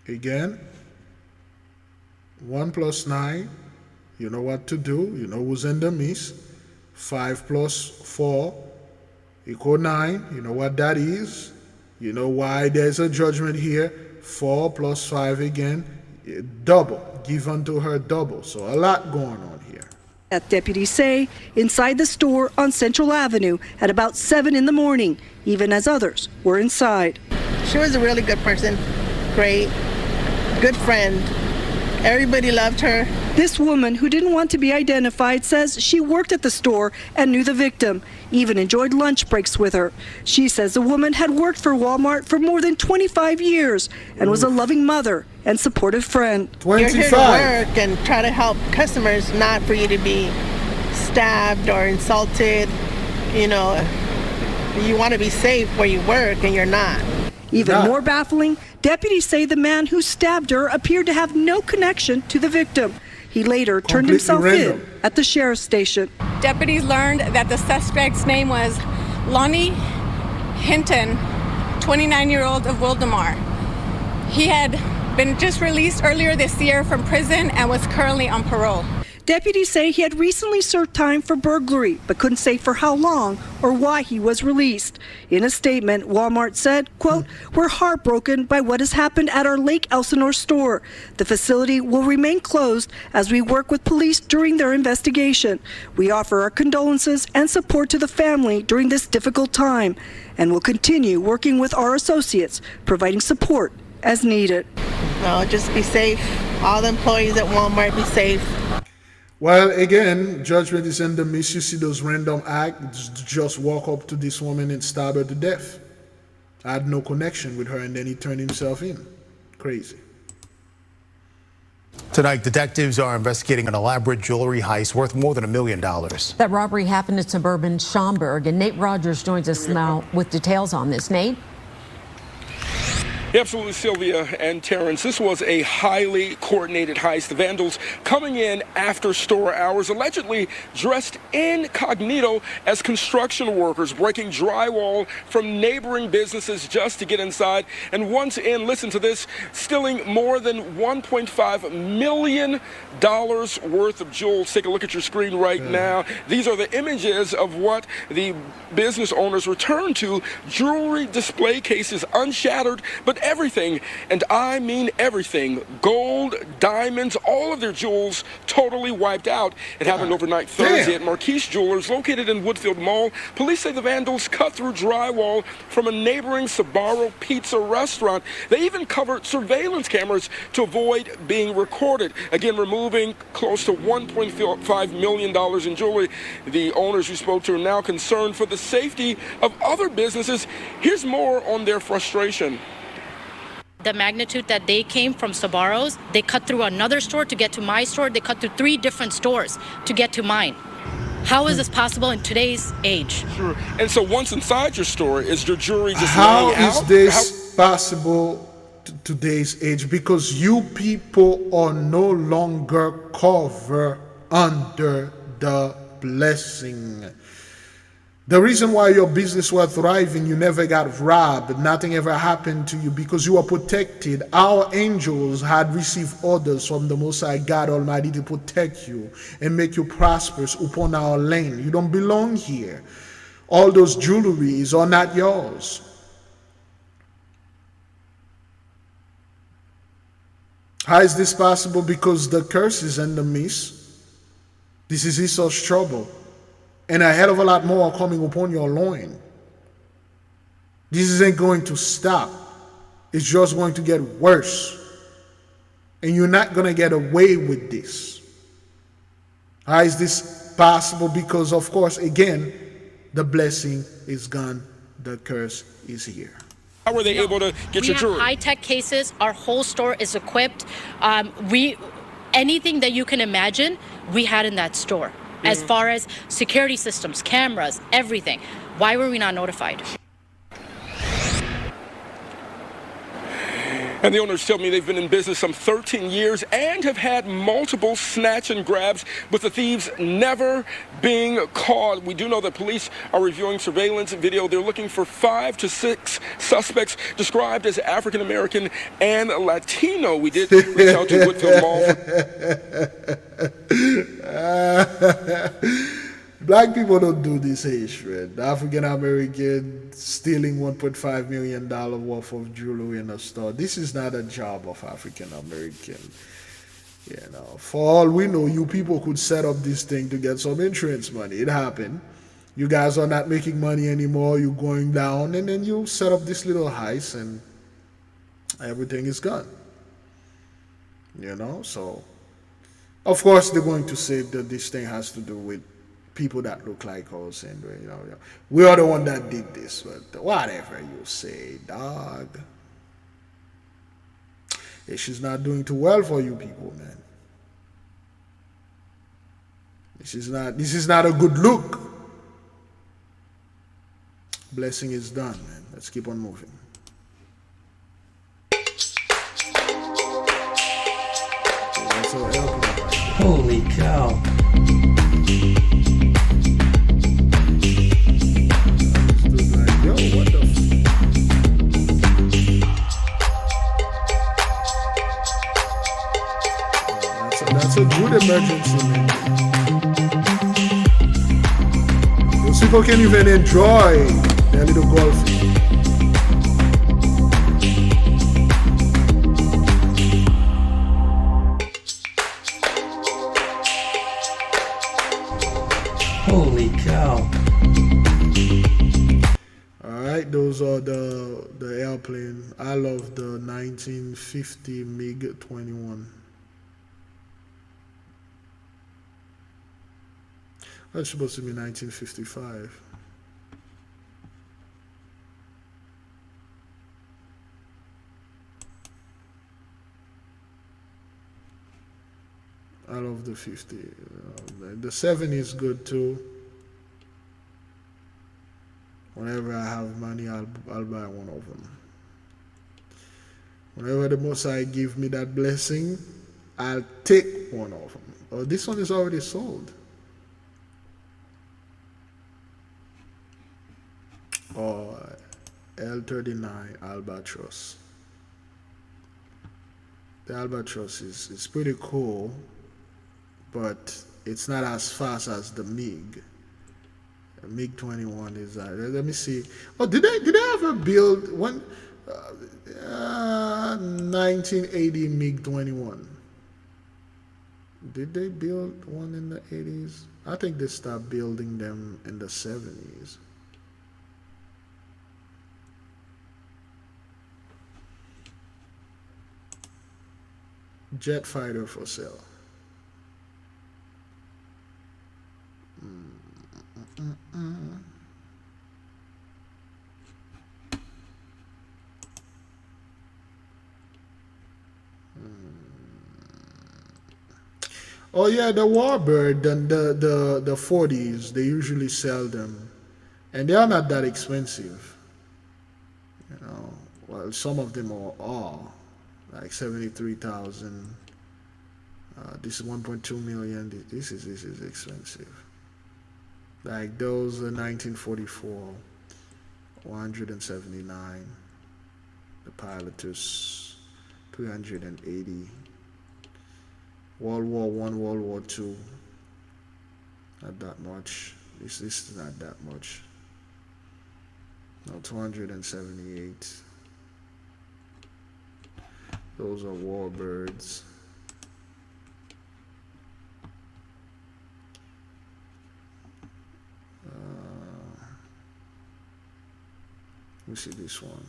Again. 1 plus 9. You know what to do. You know who's in the midst. 5 plus 4 equal 9. You know what that is. You know why there's a judgment here. 4 plus 5 again, double, give unto her double. So a lot going on here. Deputies say inside the store on Central Avenue at about 7 in the morning, even as others were inside. She was a really good person, great, good friend. Everybody loved her. This woman, who didn't want to be identified, says she worked at the store and knew the victim, even enjoyed lunch breaks with her. She says the woman had worked for Walmart for more than 25 years and was a loving mother and supportive friend. 25. You're here to work and try to help customers, not for you to be stabbed or insulted. You know, you want to be safe where you work and you're not. Even more baffling, deputies say the man who stabbed her appeared to have no connection to the victim. He later turned himself in at the sheriff's station. Deputies learned that the suspect's name was Lonnie Hinton, 29-year-old of Wildemar. He had been just released earlier this year from prison and was currently on parole. Deputies say he had recently served time for burglary, but couldn't say for how long or why he was released. In a statement, Walmart said, quote, "We're heartbroken by what has happened at our Lake Elsinore store. The facility will remain closed as we work with police during their investigation. We offer our condolences and support to the family during this difficult time, and will continue working with our associates, providing support as needed." No, just be safe. All the employees at Walmart, be safe. Well, again, judgment is in the midst. You see those random acts, just walk up to this woman and stab her to death. I had no connection with her, and then he turned himself in. Crazy. Tonight, detectives are investigating an elaborate jewelry heist worth more than $1 million. That robbery happened in suburban Schaumburg, and Nate Rogers joins us now with details on this. Nate? Absolutely, Sylvia and Terrence. This was a highly coordinated heist. The vandals coming in after store hours, allegedly dressed incognito as construction workers, breaking drywall from neighboring businesses just to get inside. And once in, listen to this, stealing more than $1.5 million worth of jewels. Take a look at your screen right now. These are the images of what the business owners returned to. Jewelry display cases unshattered, but everything, and I mean everything, gold, diamonds, all of their jewels totally wiped out. It happened overnight Thursday at Marquise Jewelers located in Woodfield Mall. Police say the vandals cut through drywall from a neighboring Sbarro pizza restaurant. They even covered surveillance cameras to avoid being recorded. Again, removing close to $1.5 million in jewelry. The owners we spoke to are now concerned for the safety of other businesses. Here's more on their frustration. The magnitude that they came from Sbarro's, they cut through another store to get to my store. They cut through 3 different stores to get to mine. How is this possible in today's age? Sure. And so once inside your store, is your jewelry just How laying out? is this possible today's age? Because you people are no longer covered under the blessing. The reason why your business was thriving, you never got robbed, nothing ever happened to you because you were protected. Our angels had received orders from the Most High God Almighty to protect you and make you prosperous upon our land. You don't belong here. All those jewelries are not yours. How is this possible? Because the curse is in the midst. This is Esau's trouble. And a hell of a lot more are coming upon your loin. This isn't going to stop. It's just going to get worse. And you're not going to get away with this. How is this possible? Because, of course, again, the blessing is gone. The curse is here. How were they able to get your jewelry? We have high-tech cases. Our whole store is equipped. Anything that you can imagine, we had in that store. As far as security systems, cameras, everything. Why were we not notified? And the owners tell me they've been in business some 13 years and have had multiple snatch and grabs, with the thieves never being caught. We do know that police are reviewing surveillance video. They're looking for 5 to 6 suspects described as African American and Latino. We did reach out to Woodfield Mall. Black people don't do this hatred. African American stealing $1.5 million worth of jewelry in a store. This is not a job of African American. You know, for all we know, you people could set up this thing to get some insurance money. It happened. You guys are not making money anymore. You're going down, and then you set up this little heist, and everything is gone. You know, so of course they're going to say that this thing has to do with people that look like us, and you know, we are the one that did this. But whatever you say, dog, she's not doing too well for you people, man. This is not a good look. Blessing is done, man. Let's keep on moving. Holy cow. That's a good emergency, man. people can even enjoy their little golfing. Holy cow. Alright, those are the airplane. I love the 1950 MiG-21. That's supposed to be 1955. I love the 50. The 7 is good too. Whenever I have money, I'll buy one of them. Whenever the Most High give me that blessing, I'll take one of them. Oh, this one is already sold. Oh, L39 Albatross. The Albatross is pretty cool, but it's not as fast as the MiG. The MiG-21 is. Let me see. Oh, did they ever build one? 1980 MiG-21. Did they build one in the 80s? I think they stopped building them in the 70s. Jet fighter for sale. Oh yeah, the Warbird, the 40s, they usually sell them, and they are not that expensive. You know, well, some of them are like 73,000. This is 1.2 million. This is expensive. Like those are 1944, 179. The Pilotus, 380. World War I, World War II. Not that much. This is not that much. No, 278. Those are warbirds. Let me see this one.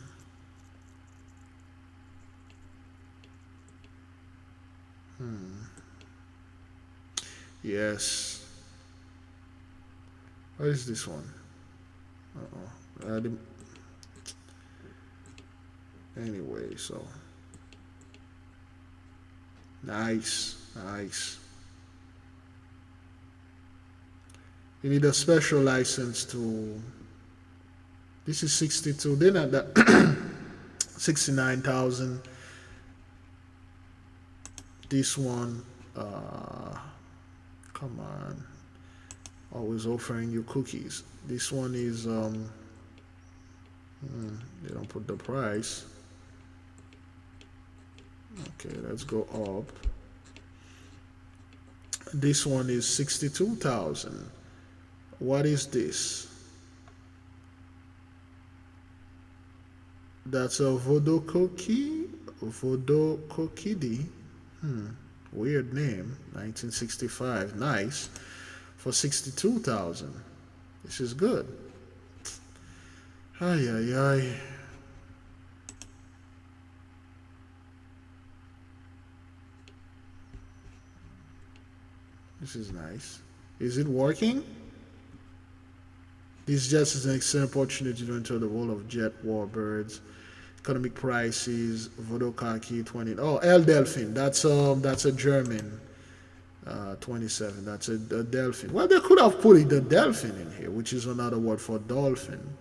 Yes. What is this one? Anyway, so nice. You need a special license to. This is 62. They're not that. 69,000. This one. Come on. Always offering you cookies. This one is they don't put the price. Okay, let's go up. This one is 62,000. What is this? That's a Vodokokidi. Weird name. 1965. Nice. For 62,000. This is good. Ay. This is nice. Is it working? This just is an excellent opportunity to enter the world of jet warbirds. Economic prices, Vodokaki 20. Oh, L Delphin. That's a German 27. That's a Delphin. Well, they could have put the Delphin in here, which is another word for dolphin.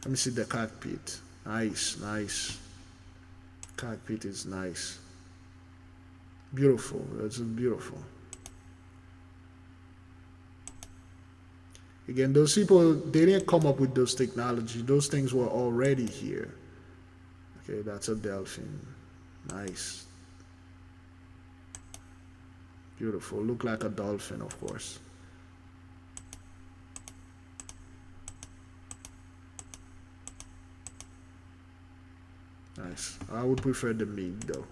Let me see the cockpit. Nice. Cockpit is nice. Beautiful. That's beautiful. Again, those people, they didn't come up with those technology. Those things were already here. Okay, that's a Delphin. Nice. Beautiful. Look like a dolphin, of course. Nice. I would prefer the MiG though.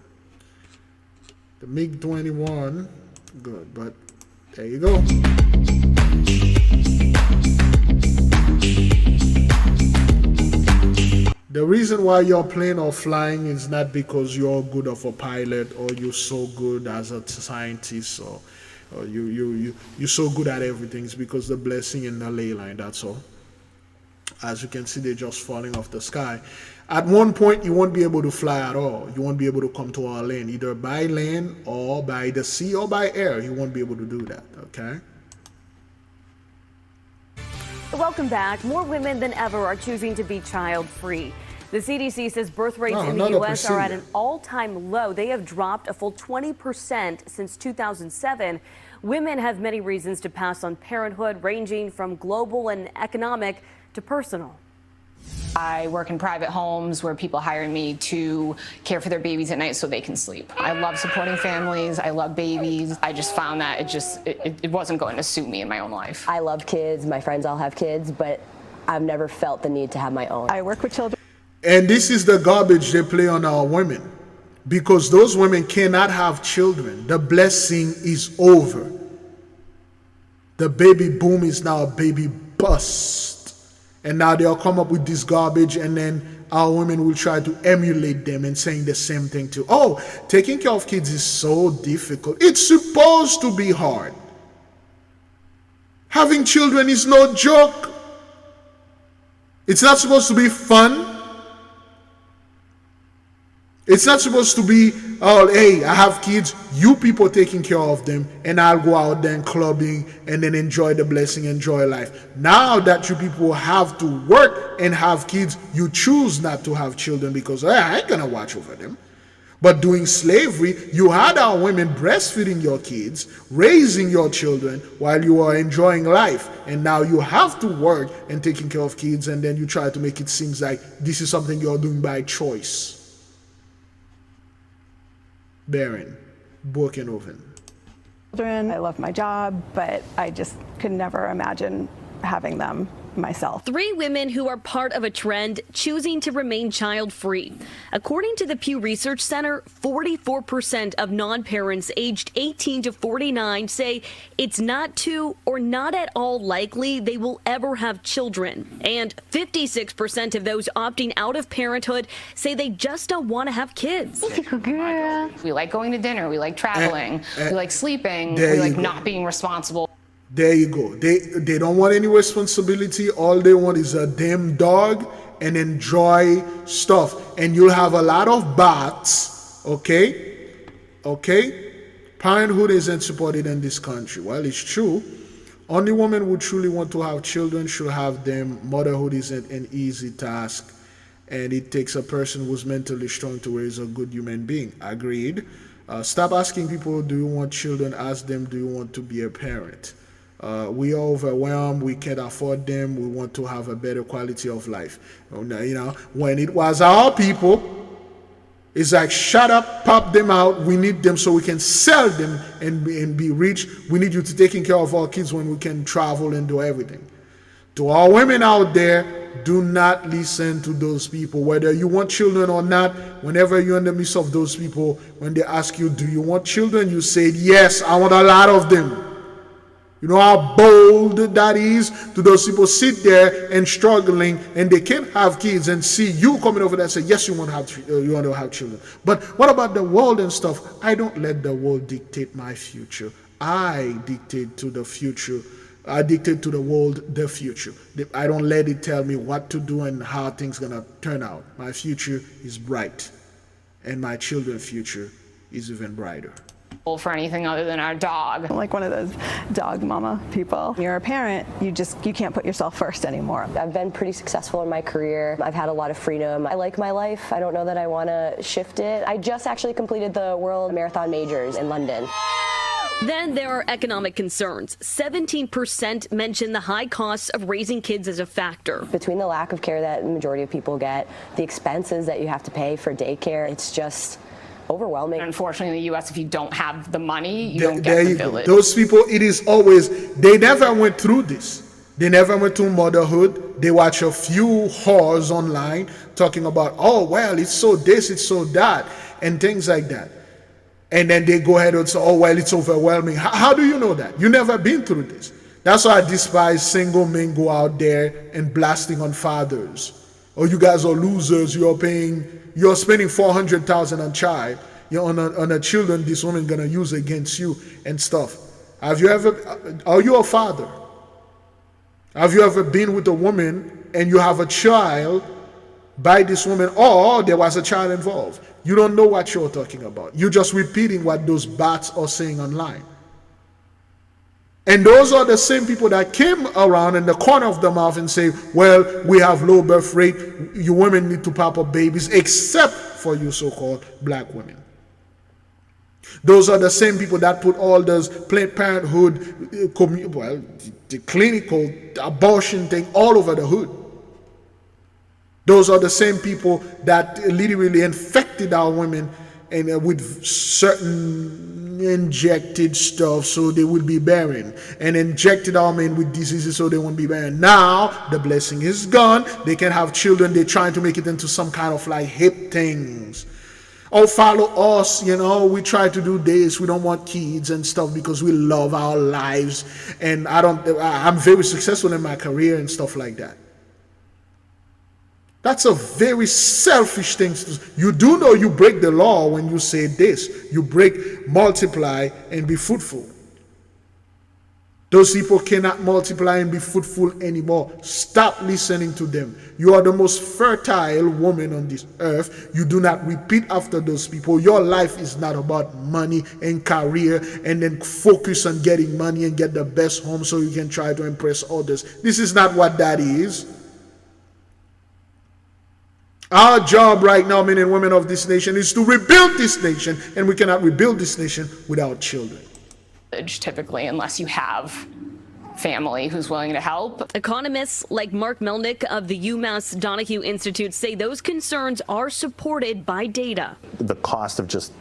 The MiG-21, good, but there you go. The reason why you're playing or flying is not because you're good of a pilot or you're so good as a scientist or you're so good at everything. It's because the blessing in the ley line, that's all. As you can see, they're just falling off the sky. At one point, you won't be able to fly at all. You won't be able to come to our land, either by land or by the sea or by air. You won't be able to do that, okay? Welcome back. More women than ever are choosing to be child-free. The CDC says birth rates in the U.S. are at an all-time low. They have dropped a full 20% since 2007. Women have many reasons to pass on parenthood, ranging from global and economic to personal. I work in private homes where people hire me to care for their babies at night so they can sleep. I love supporting families. I love babies. I just found that it wasn't going to suit me in my own life. I love kids. My friends all have kids, but I've never felt the need to have my own. I work with children. And this is the garbage they play on our women, because those women cannot have children. The blessing is over. The baby boom is now a baby bust. And now they'll come up with this garbage, and then our women will try to emulate them and saying the same thing too. Oh, taking care of kids is so difficult. It's supposed to be hard. Having children is no joke. It's not supposed to be fun. It's not supposed to be, oh, hey, I have kids, you people taking care of them, and I'll go out there and clubbing and then enjoy the blessing, enjoy life. Now that you people have to work and have kids, you choose not to have children because I ain't gonna watch over them. But during slavery, you had our women breastfeeding your kids, raising your children while you are enjoying life. And now you have to work and taking care of kids, and then you try to make it seem like this is something you're doing by choice. Baron, broken oven. I love my job, but I just could never imagine having them myself. 3 women who are part of a trend choosing to remain child-free. According to the Pew Research Center, 44% of non-parents aged 18 to 49 say it's not too or not at all likely they will ever have children. And 56% of those opting out of parenthood say they just don't want to have kids. We like going to dinner. We like traveling. We like sleeping. We like not being responsible. There you go. They don't want any responsibility. All they want is a damn dog and enjoy stuff. And you'll have a lot of bots, okay? Okay? Parenthood isn't supported in this country. Well, it's true. Only women who truly want to have children should have them. Motherhood isn't an easy task. And it takes a person who's mentally strong to raise a good human being. Agreed. Stop asking people, do you want children? Ask them, do you want to be a parent? We are overwhelmed. We can't afford them. We want to have a better quality of life. You know, when it was our people, it's like, shut up, pop them out. We need them so we can sell them and be rich. We need you to taking care of our kids when we can travel and do everything. To all women out there, do not listen to those people. Whether you want children or not, whenever you're in the midst of those people, when they ask you, do you want children? You say, yes, I want a lot of them. You know how bold that is to those people sit there and struggling, and they can't have kids, and see you coming over there and say, yes, you want to have children. But what about the world and stuff? I don't let the world dictate my future. I dictate to the future. I dictate to the world the future. I don't let it tell me what to do and how things gonna turn out. My future is bright, and my children's future is even brighter. For anything other than our dog. I'm like one of those dog mama people. You're a parent, you can't put yourself first anymore. I've been pretty successful in my career. I've had a lot of freedom. I like my life. I don't know that I want to shift it. I just actually completed the World Marathon Majors in London. Then there are economic concerns. 17% mention the high costs of raising kids as a factor. Between the lack of care that the majority of people get, the expenses that you have to pay for daycare, it's just overwhelming. Unfortunately, in the U.S., if you don't have the money, you don't get the village. Those people, it is always, they never went through this. They never went to motherhood. They watch a few whores online talking about, oh, well, it's so this, it's so that, and things like that. And then they go ahead and say, oh, well, it's overwhelming. How do you know that? You never been through this. That's why I despise single men go out there and blasting on fathers. Oh, you guys are losers. You're spending $400,000 on child. You're on a children this woman gonna use against you and stuff. Are you a father? Have you ever been with a woman and you have a child by this woman, or there was a child involved? You don't know what you're talking about. You're just repeating what those bots are saying online. And those are the same people that came around in the corner of the mouth and say, well, we have low birth rate. You women need to pop up babies, except for you so-called black women. Those are the same people that put all those Planned Parenthood, the clinical abortion thing all over the hood. Those are the same people that literally infected our women and with certain injected stuff so they would be barren, and injected our men with diseases so they won't be barren. Now the blessing is gone. They can have children. They're trying to make it into some kind of like hip things. Oh, follow us, we try to do this. We don't want kids and stuff because we love our lives. And I'm very successful in my career and stuff like that. That's a very selfish thing. You do know you break the law when you say this. You break, multiply, and be fruitful. Those people cannot multiply and be fruitful anymore. Stop listening to them. You are the most fertile woman on this earth. You do not repeat after those people. Your life is not about money and career and then focus on getting money and get the best home so you can try to impress others. This is not what that is. Our job right now, men and women of this nation, is to rebuild this nation, and we cannot rebuild this nation without children. Typically, unless you have family who's willing to help. Economists like Mark Melnick of the UMass Donahue Institute say those concerns are supported by data. The cost of just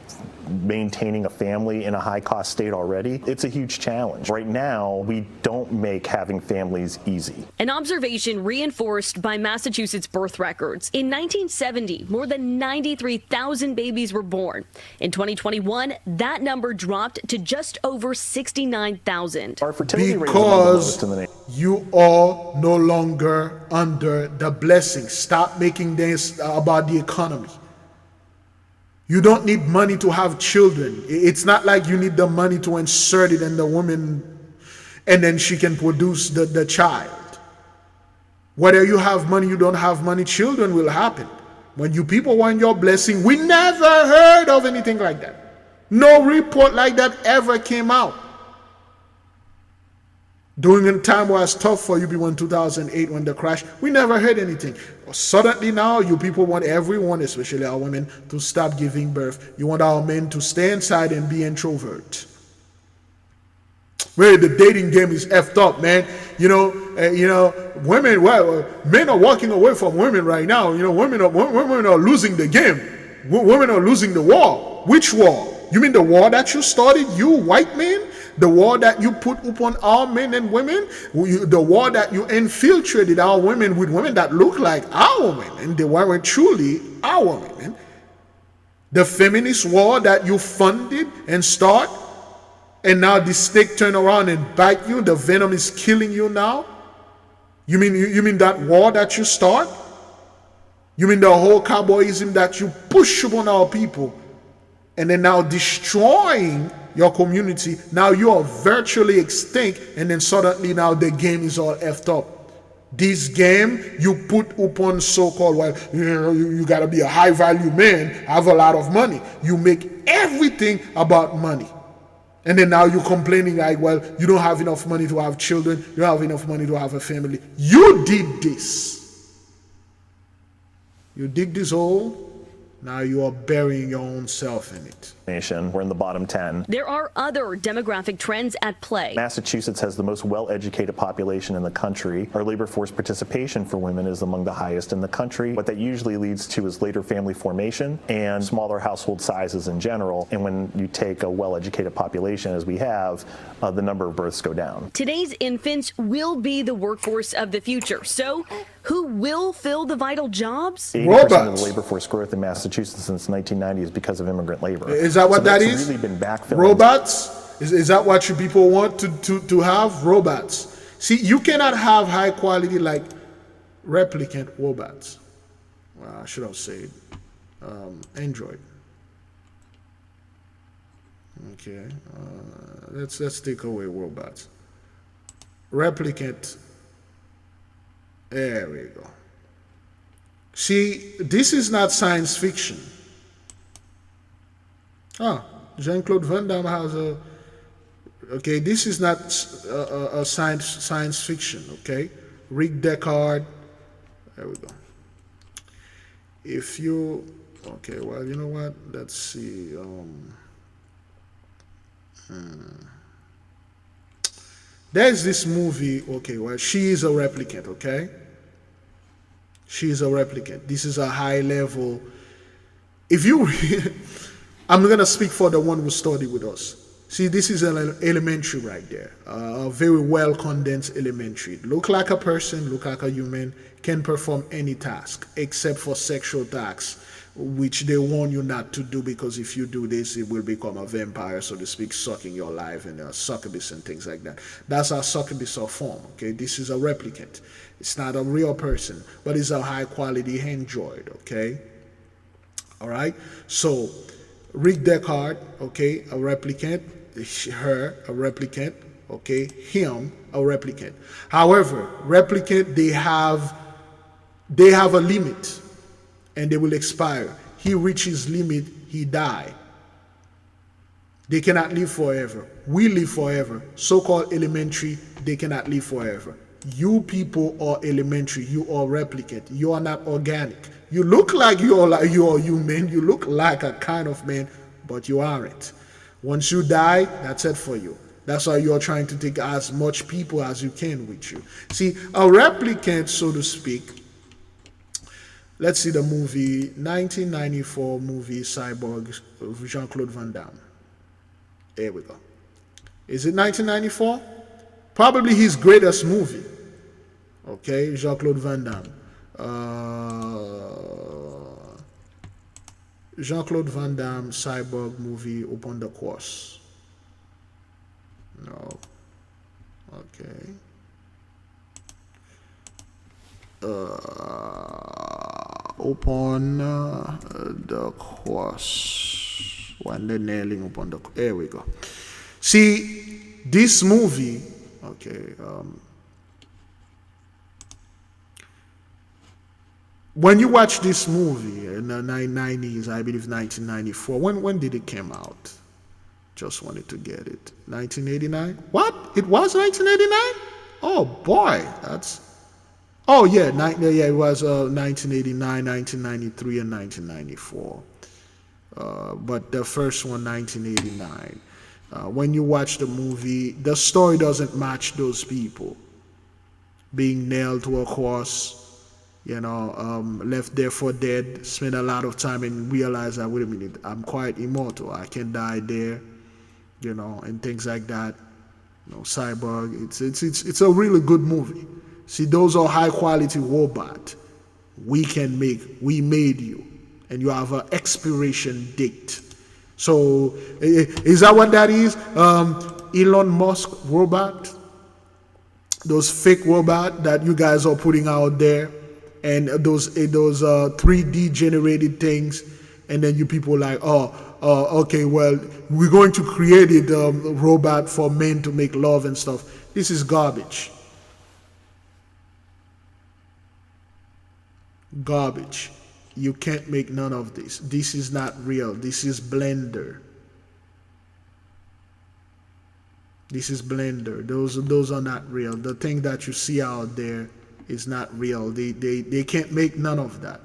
maintaining a family in a high-cost state already, it's a huge challenge. Right now, we don't make having families easy. An observation reinforced by Massachusetts birth records. In 1970, more than 93,000 babies were born. In 2021, that number dropped to just over 69,000. Our fertility rate is because the lowest in the you are no longer under the blessing. Stop making this about the economy. You don't need money to have children. It's not like you need the money to insert it in the woman and then she can produce the child. Whether you have money, you don't have money, children will happen. When you people want your blessing, we never heard of anything like that. No report like that ever came out. During a time where it's tough for you people in 2008 when the crash, we never heard anything. Suddenly now, you people want everyone, especially our women, to stop giving birth. You want our men to stay inside and be introvert. Where the dating game is effed up, man. Women, men are walking away from women right now. Women are losing the game. Women are losing the war. Which war? You mean the war that you started, you white men? The war that you put upon our men and women? The war that you infiltrated our women with women that look like our women. They weren't truly our women. The feminist war that you funded and start, and now the snake turn around and bite you. The venom is killing you now. You mean that war that you start? You mean the whole cowboyism that you push upon our people, and then now destroying your community? Now you are virtually extinct, and then suddenly now the game is all effed up. This game you put upon so-called, you gotta be a high value man, have a lot of money. You make everything about money. And then now you're complaining like, you don't have enough money to have children, you don't have enough money to have a family. You did this. You dig this hole, Now you are burying your own self in it. We're in the bottom 10. There are other demographic trends at play. Massachusetts has the most well-educated population in the country. Our labor force participation for women is among the highest in the country. What that usually leads to is later family formation and smaller household sizes in general. And when you take a well-educated population, as we have, the number of births go down. Today's infants will be the workforce of the future. So who will fill the vital jobs? 80% of the labor force growth in Massachusetts since 1990 is because of immigrant labor. Is that what that is? Really been backfilling. Robots? Is that what you people want to have? Robots. See, you cannot have high quality like replicant robots. Well, I should have said Android. Okay, let's take away robots. Replicant. There we go. See, this is not science fiction. Jean-Claude Van Damme has a. Okay, this is not a science fiction. Okay, Rick Deckard. There we go. If you. Okay, well, you know what? Let's see. There's this movie. Okay, well, she is a replicant. Okay. She is a replicant. This is a high level. If you. I'm going to speak for the one who studied with us. See, this is an elementary right there. A very well condensed elementary. Look like a person, look like a human, can perform any task except for sexual tasks, which they warn you not to do because if you do this, it will become a vampire, so to speak, sucking your life and succubus and things like that. That's how succubus are formed. Okay, this is a replicant. It's not a real person, but it's a high quality android. Okay, all right. So Rick Deckard, okay, a replicant. Her, a replicant. Okay, him, a replicant. However, replicant, they have a limit, and they will expire. He reaches limit, he die. They cannot live forever. We live forever. So-called elementary, they cannot live forever. You people are elementary. You are replicant. You are not organic. You look like you are human. You look like a kind of man, but you aren't. Once you die, that's it for you. That's why you're trying to take as much people as you can with you. See, a replicant, so to speak. Let's see the movie, 1994 movie Cyborg, Jean-Claude Van Damme. There we go. Is it 1994? Probably his greatest movie. Okay, Jean-Claude Van Damme. Jean-Claude Van Damme Cyborg movie Upon the Course. No. Okay. Upon the Course. When they're nailing upon the. There we go. See, this movie. Okay. When you watch this movie in the 1990s, I believe 1994, when did it come out? Just wanted to get it. 1989? What? It was 1989? Oh boy, that's. Oh yeah, it was 1989, 1993, and 1994. But the first one, 1989. When you watch the movie, the story doesn't match those people being nailed to a cross. Left there for dead, spend a lot of time and realize that, wait a minute, I'm quite immortal. I can die there, and things like that. Cyborg, it's a really good movie. See, those are high quality robot. We made you, and you have an expiration date. So, is that what that is? Elon Musk robot? Those fake robot that you guys are putting out there? And those 3D generated things, and then you people like, okay, well, we're going to create a robot for men to make love and stuff. This is garbage. Garbage. You can't make none of this. This is not real. This is Blender. This is Blender. Those are not real. The thing that you see out there is not real. They can't make none of that.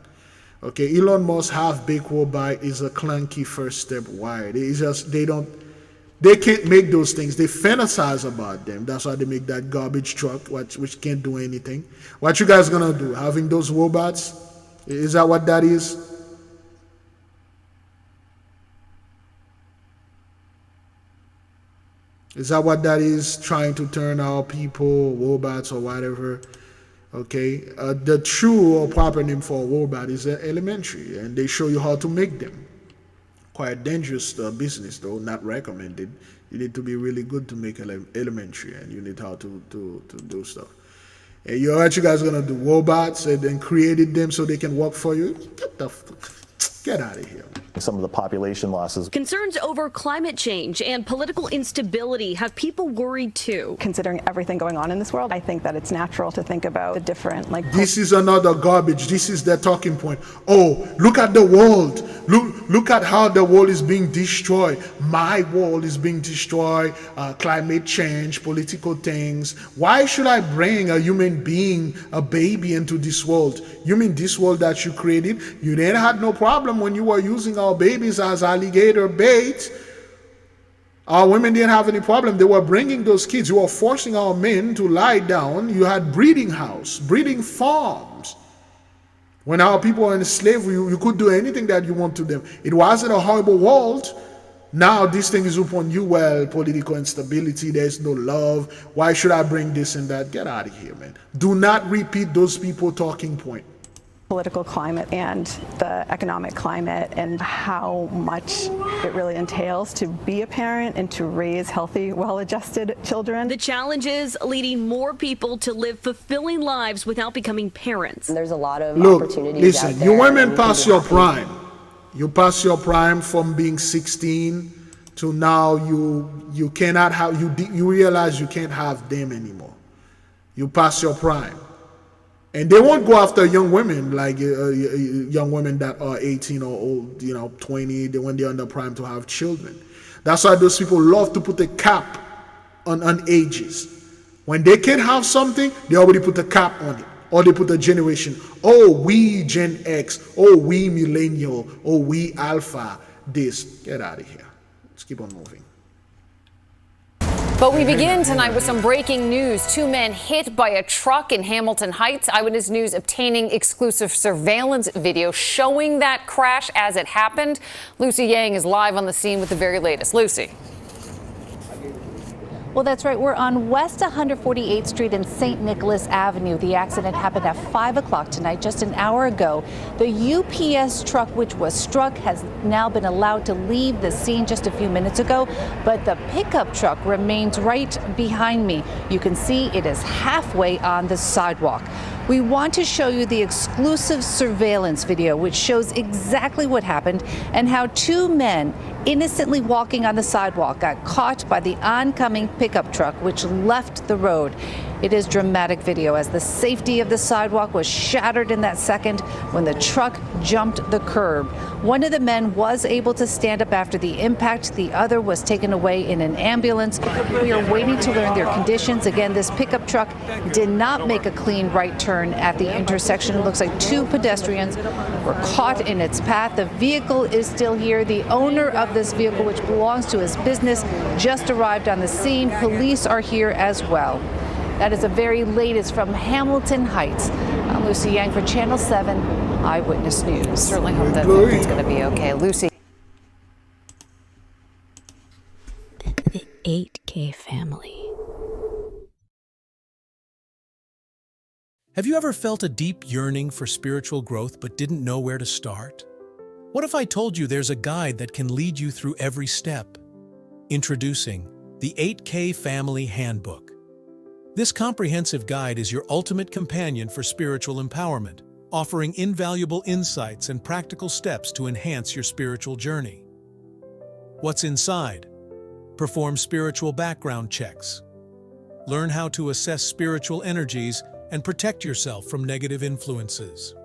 Okay, Elon Musk half-baked robot is a clunky first step. Why? It's just they can't make those things. They fantasize about them. That's why they make that garbage truck, which can't do anything. What you guys gonna do? Having those robots? Is that what that is? Is that what that is? Trying to turn out people, robots, or whatever? Okay, the true or proper name for a robot is elementary, and they show you how to make them. Quite dangerous business, though, not recommended. You need to be really good to make elementary, and you need how to do stuff. And what you guys gonna do? Robots and then created them so they can work for you? Get out of here. Some of the population losses. Concerns over climate change and political instability have people worried too. Considering everything going on in this world, I think that it's natural to think about the different, This is another garbage. This is their talking point. Oh, look at the world. Look at how the world is being destroyed. My world is being destroyed. Climate change, political things. Why should I bring a human being, a baby, into this world? You mean this world that you created? You didn't have no problem when you were using our babies as alligator bait. Our women didn't have any problem. They were bringing those kids. You were forcing our men to lie down. You had breeding house, breeding farms. When our people were in slavery, you could do anything that you want to them. It wasn't a horrible world. Now this thing is upon you. Well, political instability, there's no love. Why should I bring this and that? Get out of here, man. Do not repeat those people talking point. Political climate and the economic climate and how much it really entails to be a parent and to raise healthy, well-adjusted children. The challenge is leading more people to live fulfilling lives without becoming parents. There's a lot of Look, opportunities listen, out there. you women pass your prime. You pass your prime from being 16 to now you cannot have, you realize you can't have them anymore. You pass your prime. And they won't go after young women like young women that are 18 or old, 20, when they're under prime to have children. That's why those people love to put a cap on ages. When they can't have something, they already put a cap on it. Or they put a generation. Oh, we Gen X. Oh, we millennial. Oh, we alpha. This. Get out of here. Let's keep on moving. But we begin tonight with some breaking news. 2 men hit by a truck in Hamilton Heights. Eyewitness News obtaining exclusive surveillance video showing that crash as it happened. Lucy Yang is live on the scene with the very latest. Lucy. Well, that's right. We're on West 148th Street and St. Nicholas Avenue. The accident happened at 5 o'clock tonight, just an hour ago. The UPS truck, which was struck, has now been allowed to leave the scene just a few minutes ago, but the pickup truck remains right behind me. You can see it is halfway on the sidewalk. We want to show you the exclusive surveillance video, which shows exactly what happened and how 2 men innocently walking on the sidewalk got caught by the oncoming pickup truck, which left the road. It is dramatic video as the safety of the sidewalk was shattered in that second when the truck jumped the curb. One of the men was able to stand up after the impact. The other was taken away in an ambulance. We are waiting to learn their conditions. Again, this pickup truck did not make a clean right turn at the intersection. It looks like 2 pedestrians were caught in its path. The vehicle is still here. The owner of this vehicle, which belongs to his business, just arrived on the scene. Police are here as well. That is the very latest from Hamilton Heights. I'm Lucy Yang for Channel 7 Eyewitness News. Certainly hope that it's going to be okay. Lucy. The 8K family. Have you ever felt a deep yearning for spiritual growth but didn't know where to start? What if I told you there's a guide that can lead you through every step? Introducing the 8K Family Handbook. This comprehensive guide is your ultimate companion for spiritual empowerment, offering invaluable insights and practical steps to enhance your spiritual journey. What's inside? Perform spiritual background checks. Learn how to assess spiritual energies and protect yourself from negative influences.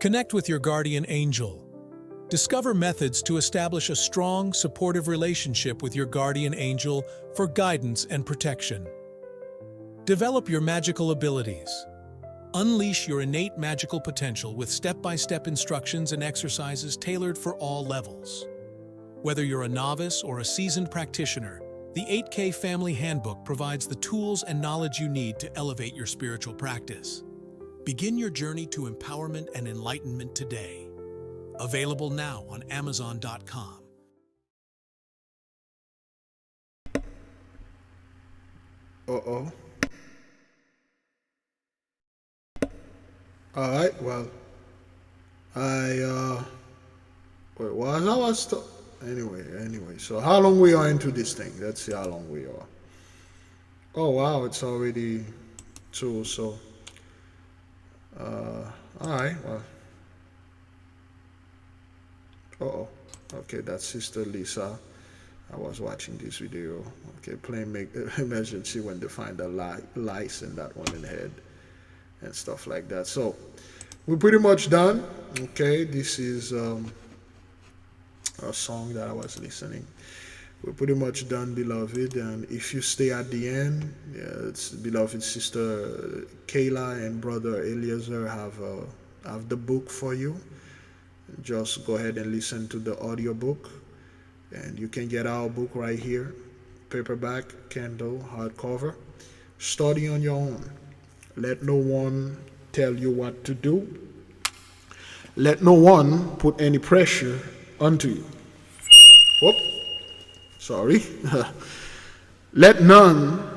Connect with your guardian angel. Discover methods to establish a strong, supportive relationship with your guardian angel for guidance and protection. Develop your magical abilities. Unleash your innate magical potential with step-by-step instructions and exercises tailored for all levels. Whether you're a novice or a seasoned practitioner, the 8K Family Handbook provides the tools and knowledge you need to elevate your spiritual practice. Begin your journey to empowerment and enlightenment today. Available now on Amazon.com. Uh-oh. All right, well, wait, anyway, so how long we are into this thing? Let's see how long we are. Oh, wow, it's already 2, so, all right, well, uh-oh, okay, that's Sister Lisa. I was watching this video, okay, playing emergency when they find the lice in that woman's head and stuff like that. So we're pretty much done. Okay, this is a song that I was listening. We're pretty much done, beloved. And if you stay at the end, it's beloved Sister Kayla and Brother Eliezer have the book for you. Just go ahead and listen to the audiobook, and you can get our book right here, paperback, Kindle, hardcover. Study on your own. Let no one tell you what to do. Let no one put any pressure onto you. Whoop. Sorry. Let none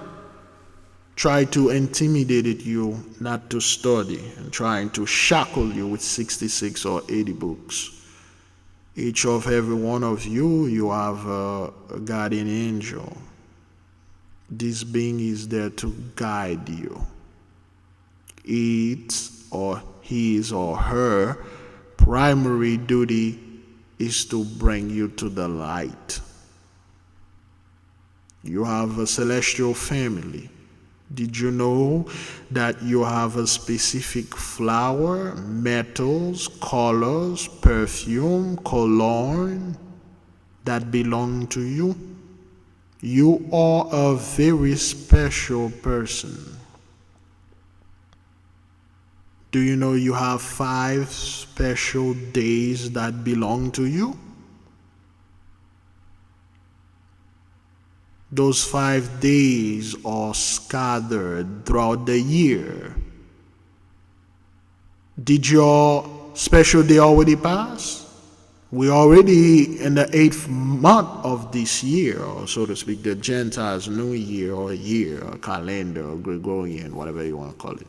try to intimidate you not to study and trying to shackle you with 66 or 80 books. Each of every one of you, you have a guardian angel. This being is there to guide you. Its or his or her primary duty is to bring you to the light. You have a celestial family. Did you know that you have a specific flower, metals, colors, perfume, cologne that belong to you? You are a very special person. Do you know you have 5 special days that belong to you? Those 5 days are scattered throughout the year. Did your special day already pass? We're already in the 8th month of this year, or so to speak, the Gentiles' New Year, or year, or calendar, or Gregorian, whatever you want to call it.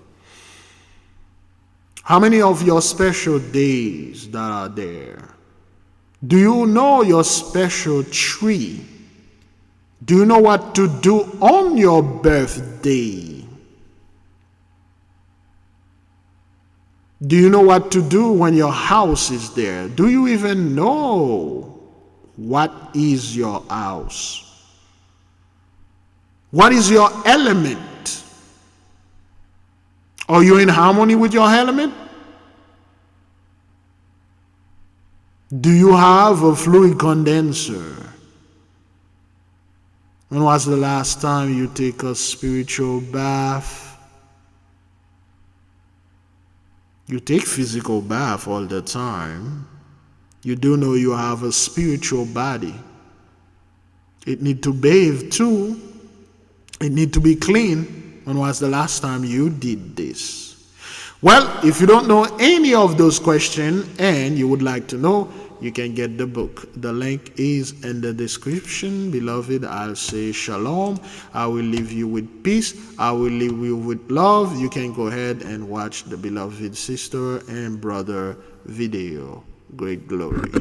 How many of your special days that are there? Do you know your special tree? Do you know what to do on your birthday? Do you know what to do when your house is there? Do you even know what is your house? What is your element? Are you in harmony with your element? Do you have a fluid condenser? When was the last time you take a spiritual bath? You take physical bath all the time. You do know you have a spiritual body. It needs to bathe too. It needs to be clean. When was the last time you did this? Well, if you don't know any of those questions and you would like to know, you can get the book. The link is in the description. Beloved, I'll say shalom. I will leave you with peace. I will leave you with love. You can go ahead and watch the beloved sister and brother video. Great glory.